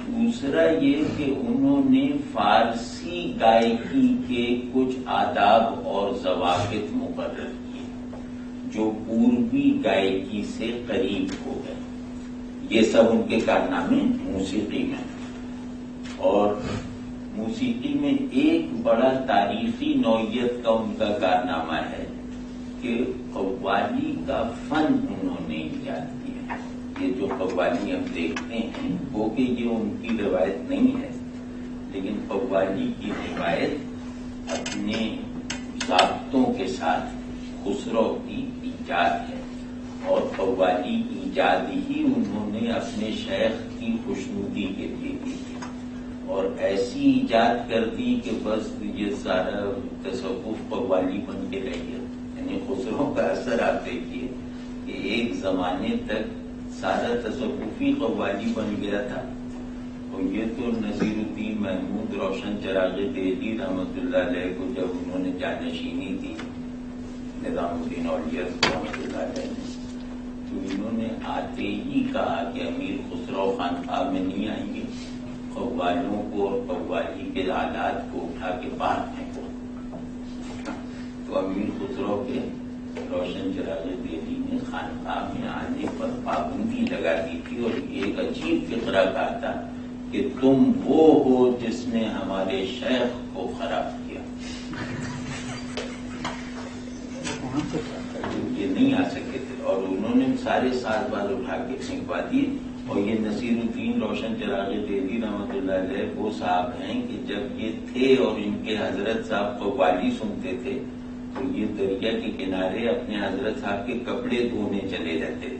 دوسرا یہ کہ انہوں نے فارسی گائکی کے کچھ آداب اور ضوابط مقرر کیے جو پوروی گائکی سے قریب ہو گئے. یہ سب ان کے کارنامے موسیقی میں. اور موسیقی میں ایک بڑا تاریخی نوعیت کا ان کا کارنامہ ہے کہ قوالی کا فن انہوں نے ایجاد کیا. یہ جو قوالی ہم دیکھتے ہیں وہ کہ یہ ان کی روایت نہیں ہے، لیکن قوالی کی روایت اپنے ضابطوں کے ساتھ خسرو کی ایجاد ہے. اور قوالی ایجاد ہی انہوں نے اپنے شیخ کی خوشنودی کے لیے کی اور ایسی ایجاد کر دی کہ بس یہ سارا تصوف قوالی بن کے رہ گیا. یعنی خسرو کا اثر آپ دیکھیے کہ ایک زمانے تک سارا تصوفی قوالی بن گیا تھا. اور یہ تو نصیر الدین محمود روشن چراغ دہلی رحمۃ اللہ علیہ کو جب انہوں نے جانشینی دی نظام الدین اولیاء رحمۃ اللہ علیہ نے، تو انہوں نے آتے ہی کہا کہ امیر خسرو خانقاہ میں نہیں آئیں گے، قوالوں کو اور قوالی کے آلات کو اٹھا کے باہر پھینکو. تو امیر خسرو کے روشن چراغ دہلی نے خانقاہ میں آنے پر پابندی لگا دی تھی اور ایک عجیب فقرہ کہا تھا کہ تم وہ ہو جس نے ہمارے شیخ کو خراب کیا. یہ نہیں آ سکے تھے اور انہوں نے سارے ساز باز اٹھا کے پھینکوا دیے. اور یہ نصیر الدین روشن چراغ دہلی رحمۃ اللہ علیہ وہ صاحب ہیں کہ جب یہ تھے اور ان کے حضرت صاحب قوالی سنتے تھے تو یہ دریا کے کنارے اپنے حضرت صاحب کے کپڑے دھونے چلے جاتے تھے.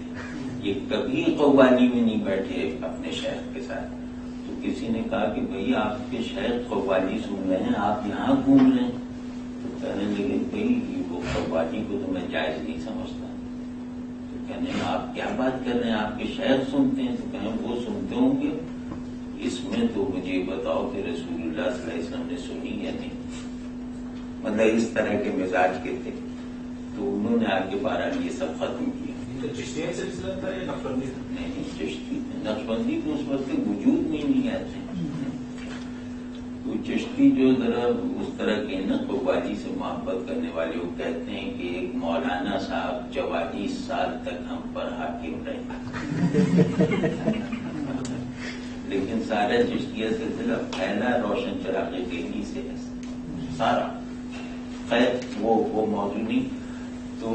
یہ کبھی قوالی میں نہیں بیٹھے اپنے شیخ کے ساتھ. تو کسی نے کہا کہ بھئی آپ کے شیخ قوالی سن رہے ہیں، آپ یہاں گھوم رہے ہیں. تو کہنے لگے بھئی وہ قوالی کو تو میں جائز نہیں سمجھتا. تو کہنے آپ کیا بات کر رہے ہیں، آپ کے شیخ سنتے ہیں؟ تو کہیں وہ سنتے ہوں گے، اس میں تو مجھے بتاؤ کہ رسول اللہ صلی اللہ علیہ وسلم نے سنی یا نہیں. مطلب اس طرح کے مزاج کے تھے. تو انہوں نے آگے بہرحال یہ سب ختم کیا. سلسلہ تھا یا نقشبندی تھا؟ نہیں، چشتی نقشبندی تو اس وقت وجود میں نہیں آتے. تو چشتی جو ذرا اس طرح کے نا قوالی سے محبت کرنے والے وہ کہتے ہیں کہ ایک مولانا صاحب 44 سال تک ہم پر حاکم رہے. لیکن سارا چشتیہ سلسلہ پھیلا روشن چراغ دہلی سے سارا. خیر وہ موضوع نہیں. تو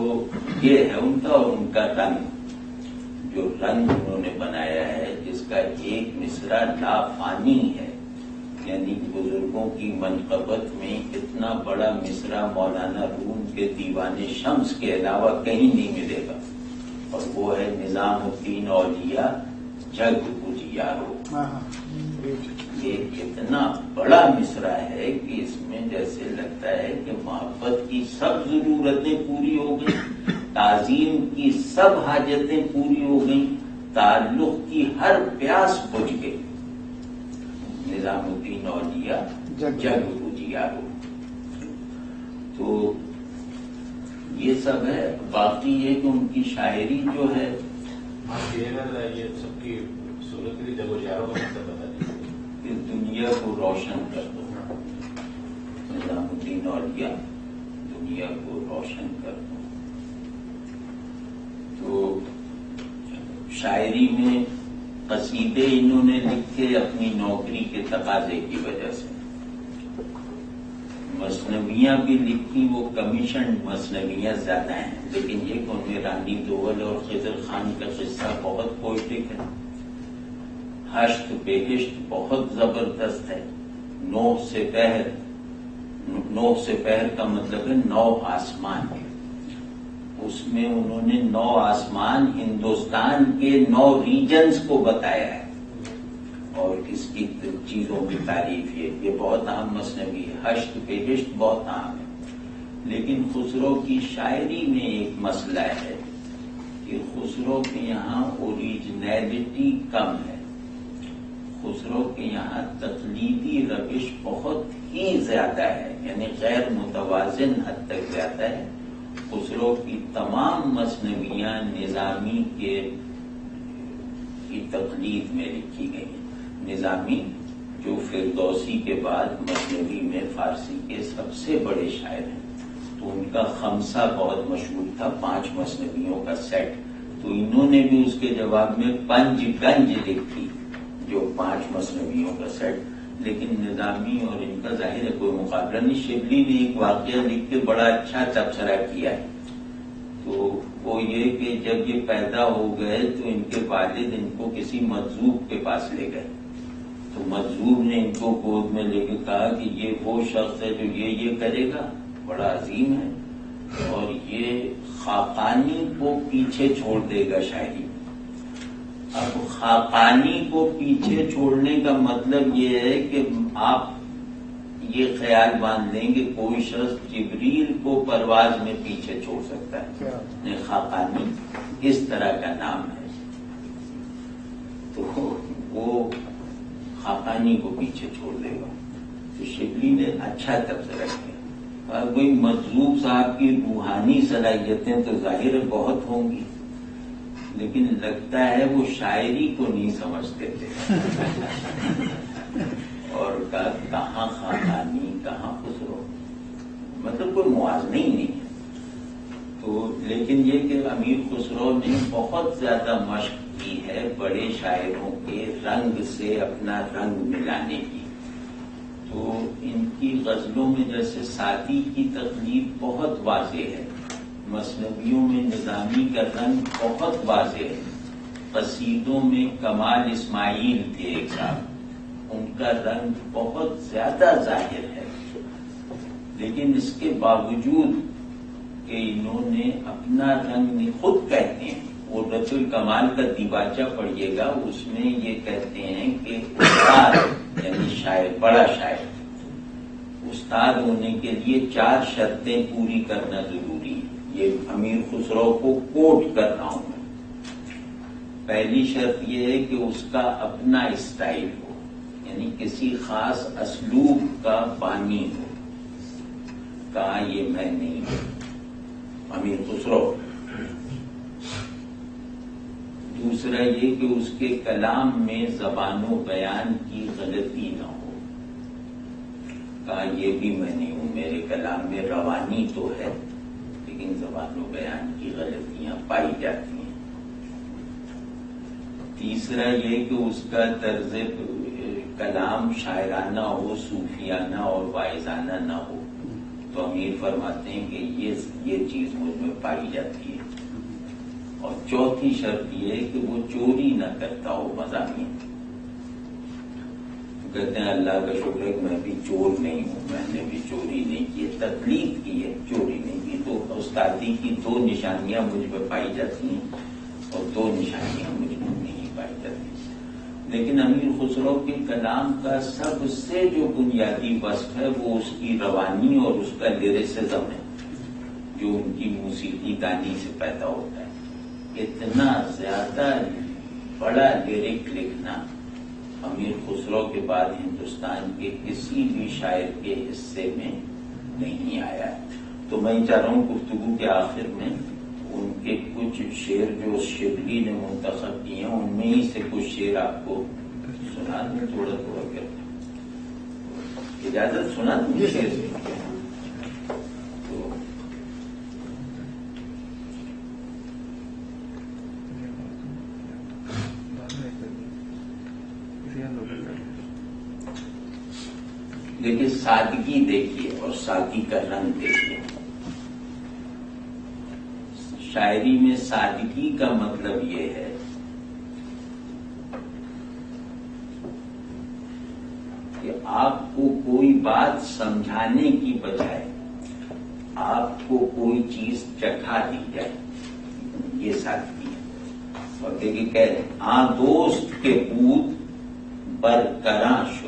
یہ ہے ان کا اور ان کا رنگ، جو رنگ انہوں نے بنایا ہے جس کا ایک مصرع لافانی ہے. یعنی بزرگوں کی منقبت میں اتنا بڑا مصرع مولانا روم کے دیوان شمس کے علاوہ کہیں نہیں ملے گا. اور وہ ہے نظام الدین اولیاء جگ اجیارو. یہ اتنا بڑا مصرع ہے کہ اس میں جیسے لگتا ہے کہ محبت کی سب ضرورتیں پوری ہو گئیں، تعظیم کی سب حاجتیں پوری ہو گئیں، تعلق کی ہر پیاس بجھ گئی. نظام الدین اولیاء جگ اجیارو. تو یہ سب ہے. باقی یہ کہ ان کی شاعری جو ہے یہ سب کی صورت کے لیے جب اجیاروں کا مطلب بتا دیجیے. دنیا کو روشن کر دو. نظام الدین اولیاء دنیا کو روشن کر دو. تو شاعری میں قصیدے انہوں نے لکھے اپنی نوکری کے تقاضے کی وجہ سے. مثنویاں بھی لکھی، وہ کمیشنڈ مثنویاں زیادہ ہیں. لیکن یہ کہ ان میں رانی دول اور خضر خان کا قصہ بہت پوئٹک ہے. ہشت بہشت بہت زبردست ہے. نوح سے پہر کا مطلب ہے 9 آسمان. اس میں انہوں نے 9 آسمان ہندوستان کے 9 ریجنز کو بتایا ہے اور اس کی چیزوں کی تعریف یہ بہت اہم مثنوی ہے. ہشت بہشت بہت اہم ہے. لیکن خسرو کی شاعری میں ایک مسئلہ ہے کہ خسرو کے یہاں اوریجنیلٹی کم ہے. خسرو کے یہاں تقلیدی روش بہت ہی زیادہ ہے، یعنی غیر متوازن حد تک زیادہ ہے. خسرو کی تمام مثنویاں نظامی کی تقلید میں لکھی گئی ہیں. نظامی جو فردوسی کے بعد مثنوی میں فارسی کے سب سے بڑے شاعر ہیں، تو ان کا خمسہ بہت مشہور تھا، 5 مثنویوں کا سیٹ. تو انہوں نے بھی اس کے جواب میں پنج گنج لکھی جو 5 مثنویوں کا سیٹ. لیکن نظامی اور ان کا ظاہر ہے کوئی مقابلہ نہیں. شبلی نے ایک واقعہ لکھ کے بڑا اچھا تبصرہ کیا ہے. تو وہ یہ کہ جب یہ پیدا ہو گئے تو ان کے والد ان کو کسی مجذوب کے پاس لے گئے. تو مجذوب نے ان کو گود میں لے کے کہا کہ یہ وہ شخص ہے جو یہ کرے گا، بڑا عظیم ہے اور یہ خاقانی کو پیچھے چھوڑ دے گا شاعری. اب خاقانی کو پیچھے چھوڑنے کا مطلب یہ ہے کہ آپ یہ خیال باندھ لیں کہ کوئی شخص جبریل کو پرواز میں پیچھے چھوڑ سکتا ہے. خاقانی اس طرح کا نام ہے. تو وہ خاقانی کو پیچھے چھوڑ دے گا. تو شبلی نے اچھا تبصرہ کیا. کوئی مجذوب صاحب کی روحانی صلاحیتیں تو ظاہر بہت ہوں گی، لیکن لگتا ہے وہ شاعری کو نہیں سمجھتے تھے. اور کہاں خاقانی کہاں خسرو، مطلب کوئی موازنہ ہی نہیں. لیکن یہ کہ امیر خسرو نے بہت زیادہ مشق کی ہے بڑے شاعروں کے رنگ سے اپنا رنگ ملانے کی. تو ان کی غزلوں میں جیسے سعدی کی تقلید بہت واضح ہے، مثنویوں میں نظامی کا رنگ بہت واضح ہے، قصیدوں میں کمال اسماعیل تھے ایک صاحب، ان کا رنگ بہت زیادہ ظاہر ہے. لیکن اس کے باوجود کہ انہوں نے اپنا رنگ خود کہتے ہیں، وہ رت الکمال کا دیباچہ پڑھیے گا، اس میں یہ کہتے ہیں کہ استاد یعنی شاعر، بڑا شاعر، استاد ہونے کے لیے 4 شرطیں پوری کرنا ضروری ہے. یہ امیر خسرو کو کوٹ کر رہا ہوں میں. پہلی شرط یہ ہے کہ اس کا اپنا اسٹائل ہو، یعنی کسی خاص اسلوب کا بانی ہو. کہا یہ میں نہیں ہوں امیر خسرو. دوسرا یہ کہ اس کے کلام میں زبان و بیان کی غلطی نہ ہو. کہا یہ بھی میں نہیں ہوں، میرے کلام میں روانی تو ہے لیکن زبان و بیان کی غلطیاں پائی جاتی ہیں. تیسرا یہ کہ اس کا طرز کلام شاعرانہ ہو، صوفیانہ اور واعظانہ نہ ہو. تو امیر فرماتے ہیں کہ یہ چیز مجھ میں پائی جاتی ہے. اور چوتھی شرط یہ ہے کہ وہ چوری نہ کرتا ہو مضامین. کہتے ہیں اللہ کا شکر ہے کہ میں بھی چور نہیں ہوں، میں نے بھی چوری نہیں کی، تقلید کی ہے، چوری نہیں کی. تو استادی کی 2 نشانیاں مجھ پہ پائی جاتی ہیں اور 2 نشانیاں مجھ میں نہیں پائی جاتی. لیکن امیر خسرو کے کلام کا سب سے جو بنیادی وصف ہے وہ اس کی روانی اور اس کا لیریسزم ہے، جو ان کی موسیقی دانی سے پیدا ہوتا ہے. اتنا زیادہ بڑا لیرک لکھنا امیر خسرو کے بعد ہندوستان کے کسی بھی شاعر کے حصے میں نہیں آیا. تو میں چاہ رہا ہوں گفتگو کے آخر میں ان کے کچھ شعر جو شبلی نے منتخب کیے ہیں ان میں ہی سے کچھ شعر آپ کو سنا دوں، تھوڑا کر اجازت سنا دوں شعر سے. دیکھیے سادگی دیکھیے اور سادگی کا رنگ دیکھیے. شاعری میں سادگی کا مطلب یہ ہے کہ آپ کو کوئی بات سمجھانے کی بجائے آپ کو کوئی چیز چکھا دی جائے، یہ سادگی ہے. اور دیکھیے کہہ رہے ہیں دوست کے بود برقراں شد.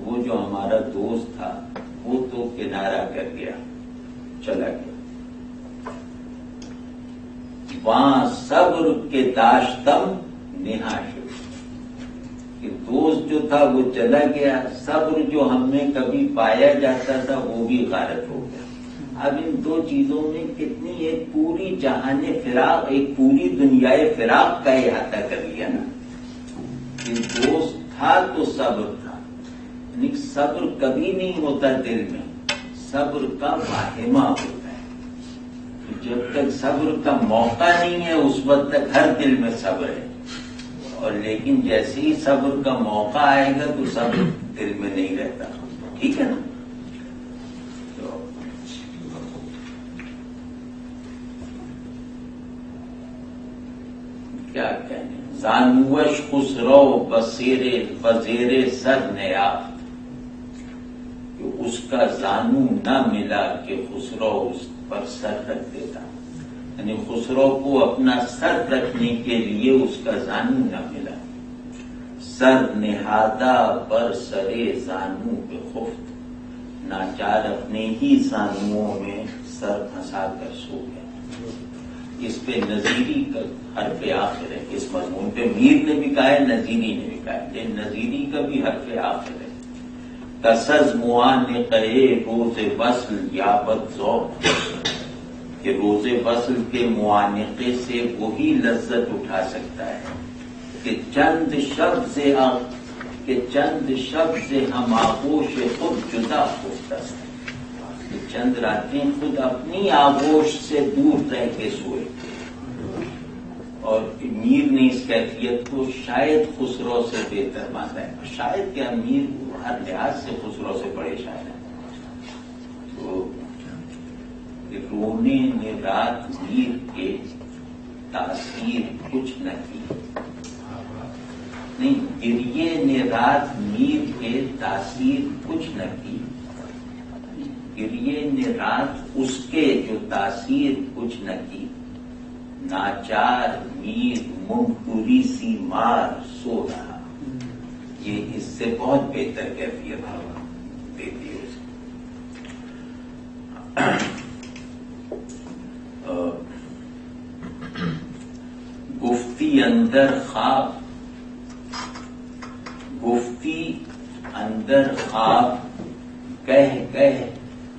وہ جو ہمارا دوست تھا وہ تو کنارہ کر گیا، چلا گیا. وہاں صبر کے داشتم نہا شد. کہ دوست جو تھا وہ چلا گیا، صبر جو ہم میں کبھی پایا جاتا تھا وہ بھی غارت ہو گیا. اب ان 2 چیزوں میں کتنی ایک پوری جہان فراق، ایک پوری دنیائے فراق کا احاطہ کر لیا نا. کہ دوست تھا تو صبر تھا. صبر کبھی نہیں ہوتا دل میں، صبر کا واہمہ ہوتا ہے. جب تک صبر کا موقع نہیں ہے اس وقت تک ہر دل میں صبر ہے، اور لیکن جیسے ہی صبر کا موقع آئے گا تو صبر دل میں نہیں رہتا. ٹھیک ہے نا؟ تو کیا کہنے، زانوش خسرو بزیر سر نیافت. کہ اس کا زانو نہ ملا کہ خسرو اس پر سر رکھ دیتا. یعنی خسرو کو اپنا سر رکھنے کے لیے اس کا زانو نہ ملا. سر نہادہ بر سرے زانو پہ خفت. ناچار اپنے ہی زانوؤں میں سر پھنسا کر سو گیا. اس پہ نظیری کا حرف آخر ہے. اس مضمون پہ میر نے بھی کہا ہے، نظیری نے بھی کہا ہے، لیکن نظیری کا بھی حرف آخر ہے. کسز معانقہ روز وصل یابت ذوق. کہ روز وصل کے معانقے سے وہی لذت اٹھا سکتا ہے کہ چند شب سے ہم آغوش خود جدا خود دست. کہ چند راتیں خود اپنی آغوش سے دور رہ کے سوئے، اور میر نے اس کیفیت کو شاید خسرو سے بہتر مانا ہے. شاید کیا، میر ہر لحاظ سے خسرو سے بڑے شاعر ہیں. تو رونے نے رات میر کے تاثیر کچھ نہ کی، نہیں، گریے نے رات میر کے تاثیر کچھ نہ کی، گریے نے رات اس کے جو تاثیر کچھ نہ کی. ناچار میر منگوری سی مار سو رہا. یہ اس سے بہت بہتر کیفیت دیتی ہے اسے. گفتی اندر خواب، گفتی اندر خواب، کہہ کہہ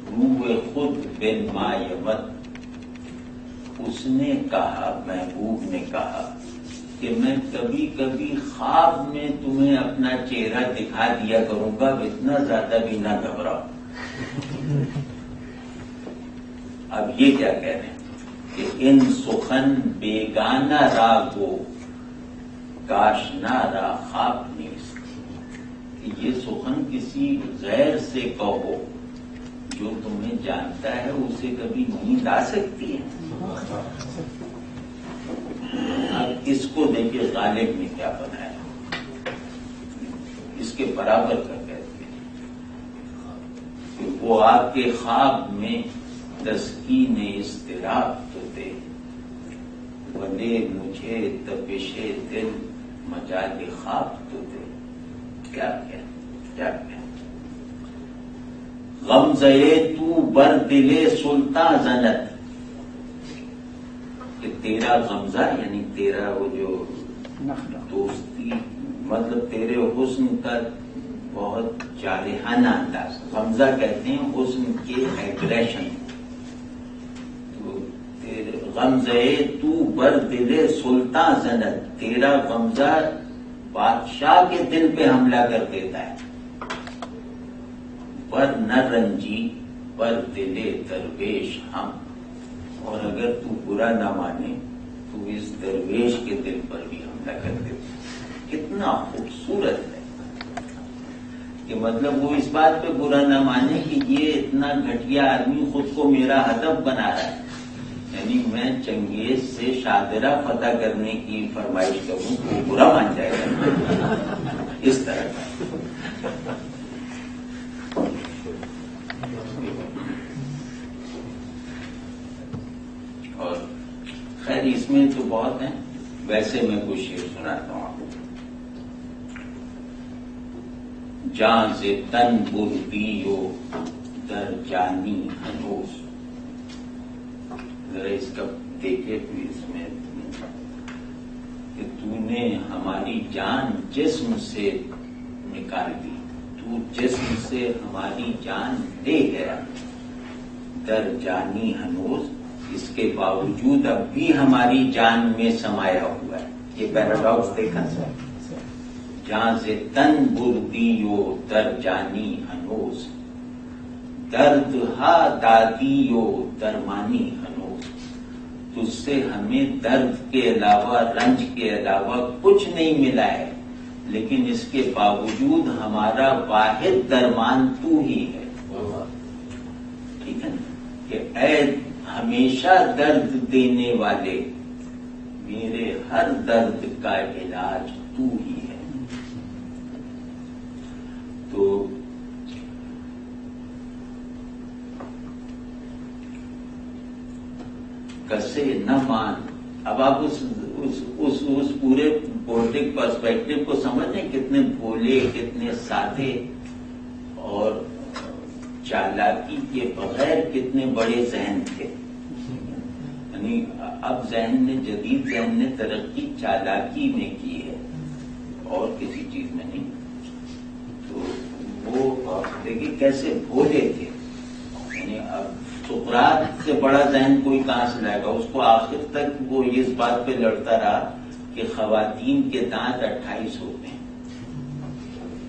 روح خود بن مایمت. اس نے کہا، محبوب نے کہا کہ میں کبھی کبھی خواب میں تمہیں اپنا چہرہ دکھا دیا کروں گا، اتنا زیادہ بھی نہ گھبراؤ. اب یہ کیا کہہ رہے ہیں کہ ان سخن بیگانہ را گو کاشنا را خواب نیست. کہ یہ سخن کسی غیر سے کہو، جو تمہیں جانتا ہے اسے کبھی نیند آ سکتی ہے. اب اس کو دیکھیے غالب نے کیا بنایا، اس کے برابر کا کہتے ہیں کہ وہ آپ کے خواب میں تسکین اضطراب تو دے، ولے مجھے تپش دل مجال خواب تو دے. کیا کیا غمزے تو بر دلے سلطان زنت. کہ تیرا غمزہ یعنی تیرا وہ جو دوستی، مطلب تیرے حسن کا بہت جارحانہ انداز. غمزہ کہتے ہیں حسن کے ایگریشن. تو غمزے تو بر دلے سلطان زنت، تیرا غمزہ بادشاہ کے دل پہ حملہ کر دیتا ہے. پر نہ رنجی پر دلے درویش ہم، اور اگر تو برا نہ مانے تو اس درویش کے دل پر بھی حملہ کر دیتا. کتنا خوبصورت ہے کہ مطلب وہ اس بات پہ برا نہ مانے کہ یہ اتنا گھٹیا آدمی خود کو میرا ہدف بنا رہا ہے. یعنی میں چنگیز سے شاہدرہ فتح کرنے کی فرمائش کروں تو وہ برا مان جائے گا. اس طرح کا اور خیر اس میں تو بہت ہیں. ویسے میں کچھ شعر سناتا ہوں آپ کو. جان سے تن بردیو در جانی ہنوز. ذرا اس کا دیکھے تو اس میں کہ تو نے ہماری جان جسم سے نکال دی، تو جسم سے ہماری جان لے گیا. در جانی ہنوز، اس کے باوجود اب بھی ہماری جان میں سمایا ہوا ہے. یہ پیراڈاکس دیکھا سر. جہاں سے تن بردیو در جانی ہنوز، درد ہا دادیو درمانی ہنوز. تجھ سے ہمیں درد کے علاوہ، رنج کے علاوہ کچھ نہیں ملا ہے، لیکن اس کے باوجود ہمارا واحد درمان تو ہی ہے. ٹھیک ہے نا، کہ اے ہمیشہ درد دینے والے، میرے ہر درد کا علاج تو ہی ہے. تو کسے نہ مان. اب آپ اس پورے پولیٹک پرسپیکٹو کو سمجھیں، کتنے بھولے، کتنے سادے اور چالاکی کے بغیر کتنے بڑے ذہن تھے. یعنی اب جدید ذہن نے ترقی چالاکی میں کی ہے اور کسی چیز میں نہیں. تو وہ دیکھیے کیسے بھولے تھے. یعنی اب سقراط سے بڑا ذہن کوئی کہاں سے لائے گا. اس کو آخر تک وہ اس بات پہ لڑتا رہا کہ خواتین کے دانت 28 ہوتے ہیں.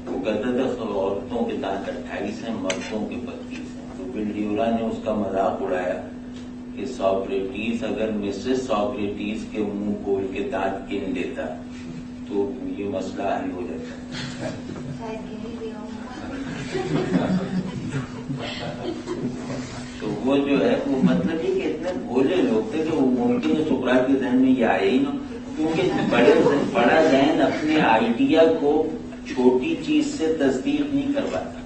وہ کہتا تھا عورتوں کے دانت 28 ہیں، مردوں کے 32 ہیں. تو بلڈیورا نے اس کا مذاق اڑایا کہ سوکریٹیز اگر مسز سوکریٹیز کے منہ کھول کے دانت گن لیتا تو یہ مسئلہ حل ہو جاتا. تو وہ جو ہے وہ مطلب یہ کہ اتنے بھولے لوگ تھے کہ وہ ممکن ہے سقراط کے ذہن میں یہ آیا ہی نہ، کیونکہ بڑا ذہن اپنے آئیڈیا کو چھوٹی چیز سے تصدیق نہیں کرواتا.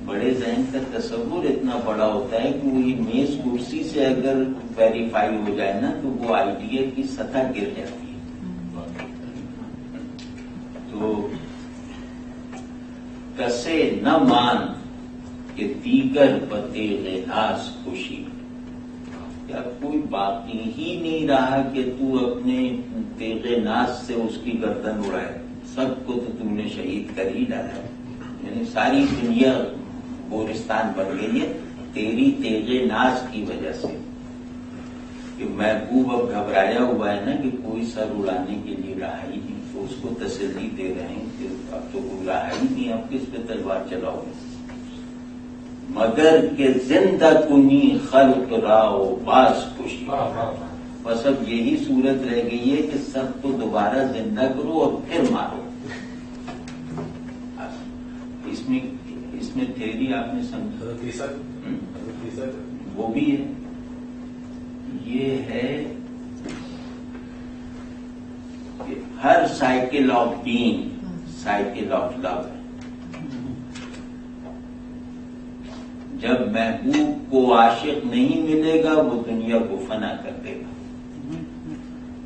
بڑے ذہن کا تصور اتنا بڑا ہوتا ہے کہ وہ یہ میز کرسی سے اگر ویریفائی ہو جائے نا تو وہ آئیڈیا کی سطح گر جاتی ہے. تو کسے نہ مان کہ دیگر بتیغ ناز خوشی، کیا کوئی باقی ہی نہیں رہا کہ تو اپنے تیغ ناز سے اس کی گردن اڑائے. سب کو تو تم نے شہید کر ہی ڈالا، یعنی ساری دنیا گورستان بن گئی ہے تیری تیغ ناز کی وجہ سے. کہ محبوب اب گھبرایا ہوا ہے نا کہ کوئی سر اڑانے کے لیے رہا ہی نہیں، تو اس کو تسلی دے رہے ہیں کہ اب تو کوئی رہا ہی نہیں، اب کس پہ تلوار چلاؤ گے. مگر کہ زندہ کنی خلق راؤ باز خوشی. بس اب یہی صورت رہ گئی ہے کہ سب کو دوبارہ زندہ کرو اور پھر مارو. اس میں تھیری آپ نے سمجھا، وہ بھی ہے. یہ ہے کہ ہر cycle of being cycle of love ہے. جب محبوب کو عاشق نہیں ملے گا وہ دنیا کو فنا کر دے گا،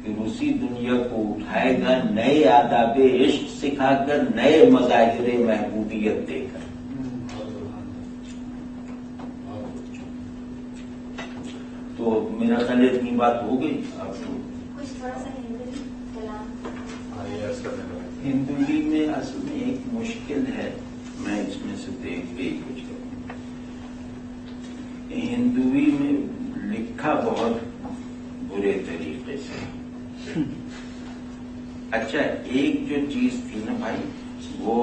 پھر اسی دنیا کو اٹھائے گا نئے آداب عشق سکھا کر، نئے مظاہر محبوبیت دے کر. تو میرا خیال اتنی بات ہو گئی. آپ کچھ تھوڑا سا ہندوی میں اصل میں ایک مشکل ہے، میں اس میں سے دیکھ کے ہی کچھ کروں. ہندوی میں لکھا بہت برے طریقے سے. اچھا ایک جو چیز تھی نا بھائی، وہ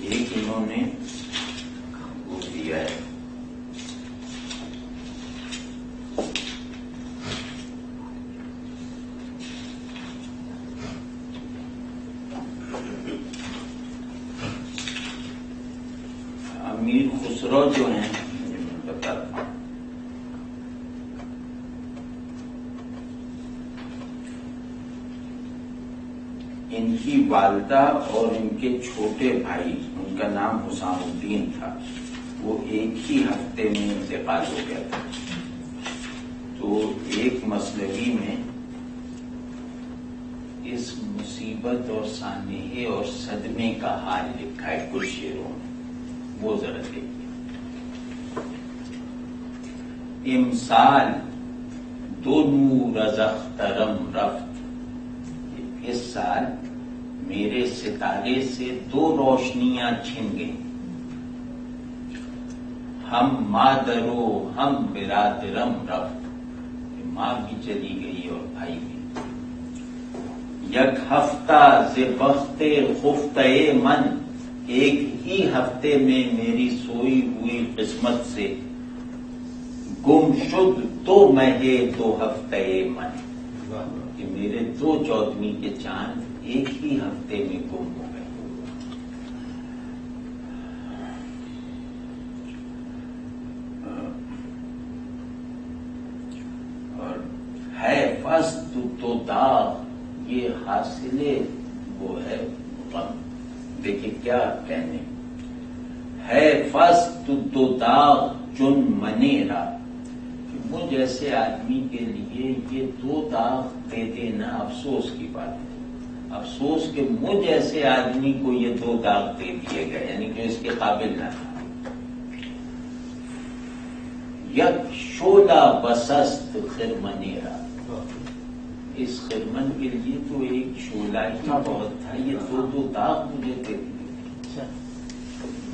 ایک انہوں نے وہ دیا ہے، امیر خسرو جو ہیں بتاتا ہوں. ان کی والدہ اور ان کے چھوٹے بھائی، ان کا نام حسام الدین تھا، وہ ایک ہی ہفتے میں انتقال ہو گیا تھا. تو ایک مسلوی میں اس مصیبت اور سانحے اور صدمے کا حال لکھا ہے کچھ شعروں میں، وہ ذرا دیکھیے. امسال دو نور از اخترم رفت، اس سال میرے ستارے سے دو روشنیاں چھن گئیں. ہم مادرو ہم برادرم رفت، ماں بھی چلی گئی اور بھائی بھی. یک ہفتہ ز بخت خفتہ من، ایک ہی ہفتے میں میری سوئی ہوئی قسمت سے گم شد دو مہے دو ہفتے من، کہ میرے 2 چودھویں کے چاند ایک ہی ہفتے میں گم ہو گئے. اور ہے فست تو داغ، یہ حاصل وہ ہے غم. دیکھیے کیا کہنے، ہے فست تو داغ چن منیرا، مجھ جیسے آدمی کے لیے یہ 2 داغ دے دینا افسوس کی بات ہے. افسوس کہ مجھ جیسے آدمی کو یہ 2 داغ دے دیے گئے، یعنی کہ اس کے قابل نہ تھا. یک شولہ بسست خرمنیرا، اس خرمن کے لیے تو ایک شولہ ہی بہت تھا، یہ 2 داغ مجھے دے دیے.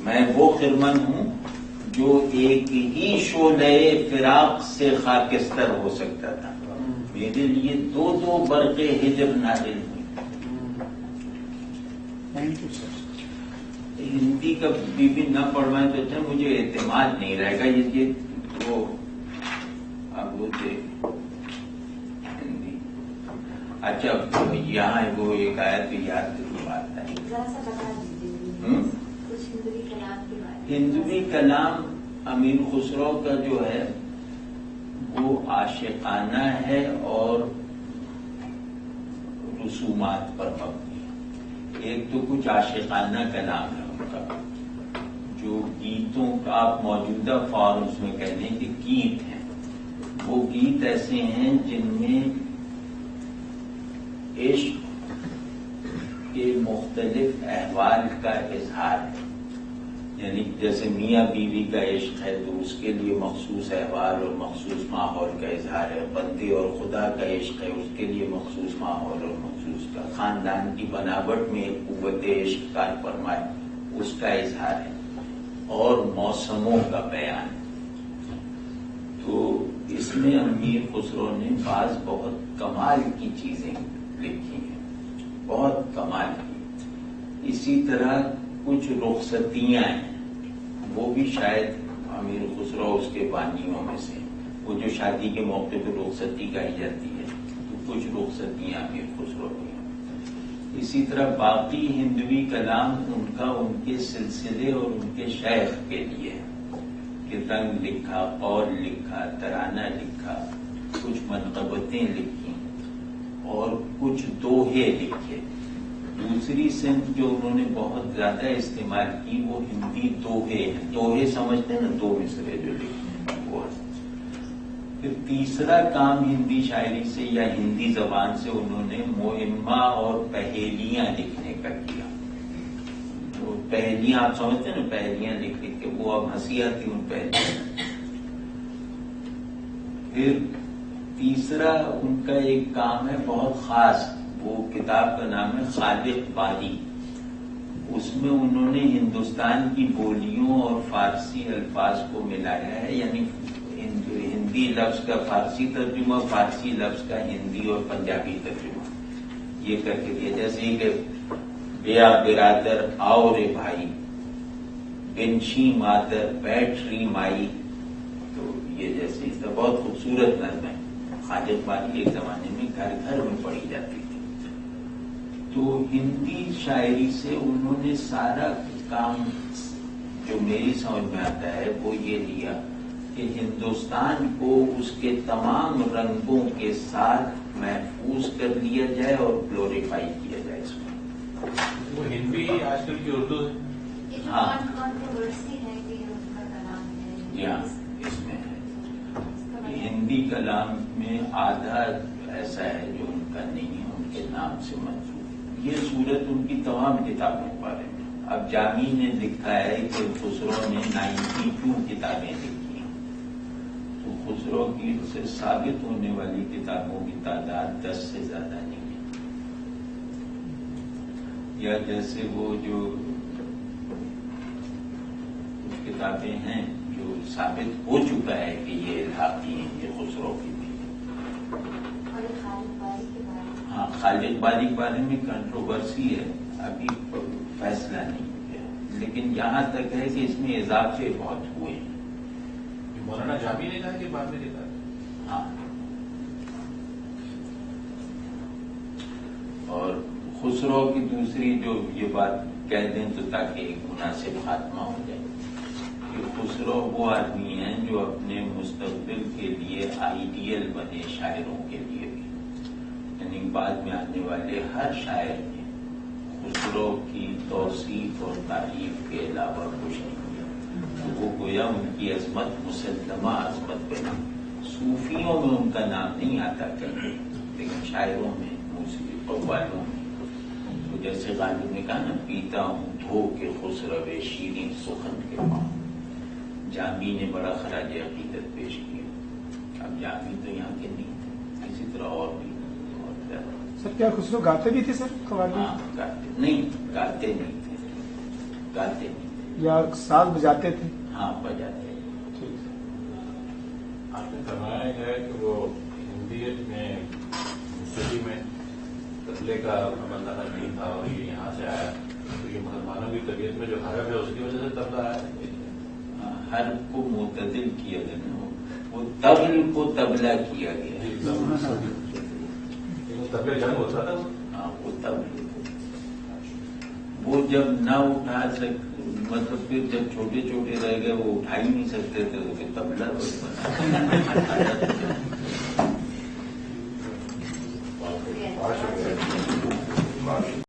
میں وہ خرمن ہوں جو ایک ہی شعلہ فراق سے خاکستر ہو سکتا تھا، میرے لیے 2 برق ہجر نازل ہوئی. Thank you sir. ہندی کا بھی نہ پڑھوائیں تو اچھا، مجھے اعتماد نہیں رہے گا یہ وہ اب وہ ہندی اچھا یہاں وہ ایک آیت تو یاد ضرور آتا ہے. ہندوی کلام امیر خسرو کا جو ہے وہ عاشقانہ ہے اور رسومات پر مبنی ہے. ایک تو کچھ عاشقانہ کلام ہے ان کا، جو گیتوں کا آپ موجودہ فارمز میں کہہ لیں کہ گیت ہیں. وہ گیت ایسے ہیں جن میں عشق کے مختلف احوال کا اظہار ہے. یعنی جیسے میاں بیوی کا عشق ہے تو اس کے لیے مخصوص احوال اور مخصوص ماحول کا اظہار ہے. بندے اور خدا کا عشق ہے، اس کے لیے مخصوص ماحول اور مخصوص کا. خاندان کی بناوٹ میں ایک قوت عشق کار فرمائے اس کا اظہار ہے، اور موسموں کا بیان. تو اس میں امیر خسرو نے بعض بہت کمال کی چیزیں لکھی ہیں، بہت کمال کی. اسی طرح کچھ رخصتیاں ہیں، وہ بھی شاید امیر خسرو اس کے بانیوں میں سے. وہ جو شادی کے موقع پہ رخصتی گائی جاتی ہے تو کچھ رخصتیاں امیر خسرو کی ہیں. اسی طرح باقی ہندوی کلام ان کا ان کے سلسلے اور ان کے شیخ کے لیے ہے کہ رنگ لکھا، قول لکھا، ترانہ لکھا، کچھ منقبتیں لکھی اور کچھ دوہے لکھے. دوسری صنف جو انہوں نے بہت زیادہ استعمال کی وہ ہندی دوہے ہیں. دوہے سمجھتے ہیں نا، دو مصرے جو لکھے ہیں وہ. پھر تیسرا کام ہندی شاعری سے یا ہندی زبان سے انہوں نے مہمہ اور پہیلیاں لکھنے کا کیا. تو پہیلیاں آپ سمجھتے ہیں نا، پہیلیاں لکھ کے وہ اب ہنسی آتی ان پہیلیاں. پھر تیسرا ان کا ایک کام ہے بہت خاص، وہ کتاب کا نام ہے خالق باری. اس میں انہوں نے ہندوستان کی بولیوں اور فارسی الفاظ کو ملایا ہے. یعنی ہندی لفظ کا فارسی ترجمہ، فارسی لفظ کا ہندی اور پنجابی ترجمہ یہ کر کے دیا. جیسے کہ بیا برادر آؤ رے بھائی، بنشی مادر بیٹھ ری مائی. تو یہ جیسے اس کا بہت خوبصورت نظم ہے. خالق باری ایک زمانے میں گھر گھر میں پڑھی جاتی تھی. تو ہندی شاعری سے انہوں نے سارا کام جو میری سمجھ میں آتا ہے وہ یہ لیا کہ ہندوستان کو اس کے تمام رنگوں کے ساتھ محفوظ کر لیا جائے اور گلوریفائی کیا جائے اس کو. وہ ہندی آج کل کی اردو ہے. ہاں ہے کہ ان کا کلام ہے یہاں اس میں ہے. ہندی کلام میں آدھا ایسا ہے جو ان کا نہیں ہے، ان کے نام سے منسوب. یہ صورت ان کی تمام کتابوں کے بارے میں. اب جامی نے لکھا ہے کہ خسرو نے 92 کتابیں لکھی ہیں. تو خسرو کی سے ثابت ہونے والی کتابوں کی تعداد 10 سے زیادہ نہیں ہے. یا جیسے وہ جو کچھ کتابیں ہیں جو ثابت ہو چکا ہے کہ یہ الحاقی ہیں، یہ خسرو کی بھی. ہاں خالق باری کے بارے میں کنٹروورسی ہے، ابھی فیصلہ نہیں ہوا، لیکن یہاں تک ہے کہ اس میں اضافے بہت ہوئے ہیں. مولانا جامی نے کہا کہ بعد میں لکھا ہے. ہاں. اور خسرو کی دوسری جو یہ بات کہہ دیں تو تاکہ ایک مناسب خاتمہ ہو جائے کہ خسرو وہ آدمی ہیں جو اپنے مستقبل کے لیے آئیڈیل بنے شاعروں کے لیے بھی. یعنی بعد میں آنے والے ہر شاعر نے خسرو کی توصیف اور تعریف کے علاوہ کچھ نہیں کیا. وہ گویا ان کی عظمت مسلمہ عظمت بنا. صوفیوں میں ان کا نام نہیں آتا کہیں، لیکن شاعروں میں، موسیقی قوالوں میں. تو جیسے غالب نے کہا نا، پیتا ہوں دھو کے خسرو شیریں سخن کے پاؤں. جامی نے بڑا خراج عقیدت پیش کیا. اب جامی تو یہاں کے نہیں تھے، اسی طرح اور بھی. سر کیا خسرو گاتے بھی تھے سر قوالی؟ ہاں نہیں، گاتے نہیں تھے یا ساز بجاتے تھے؟ ہاں بجاتے. آپ نے فرمایا ہے کہ وہ ہندیت میں موسیقی میں تبلے کا بندہ نہیں تھا اور یہ یہاں سے آیا. تو یہ مسلمانوں کی طبیعت میں جو حرف ہے اس کی وجہ سے تبلا آیا ہے. ہر کو معتدل کیا گیا نا، وہ تبل کو تبلا کیا گیا. طبلے جنگ ہوتا تھا. ہاں وہ تبل، وہ جب نہ اٹھا مطلب پھر جب چھوٹے چھوٹے رہ گئے وہ اٹھا ہی نہیں سکتے تھے تو پھر تبلا بنا.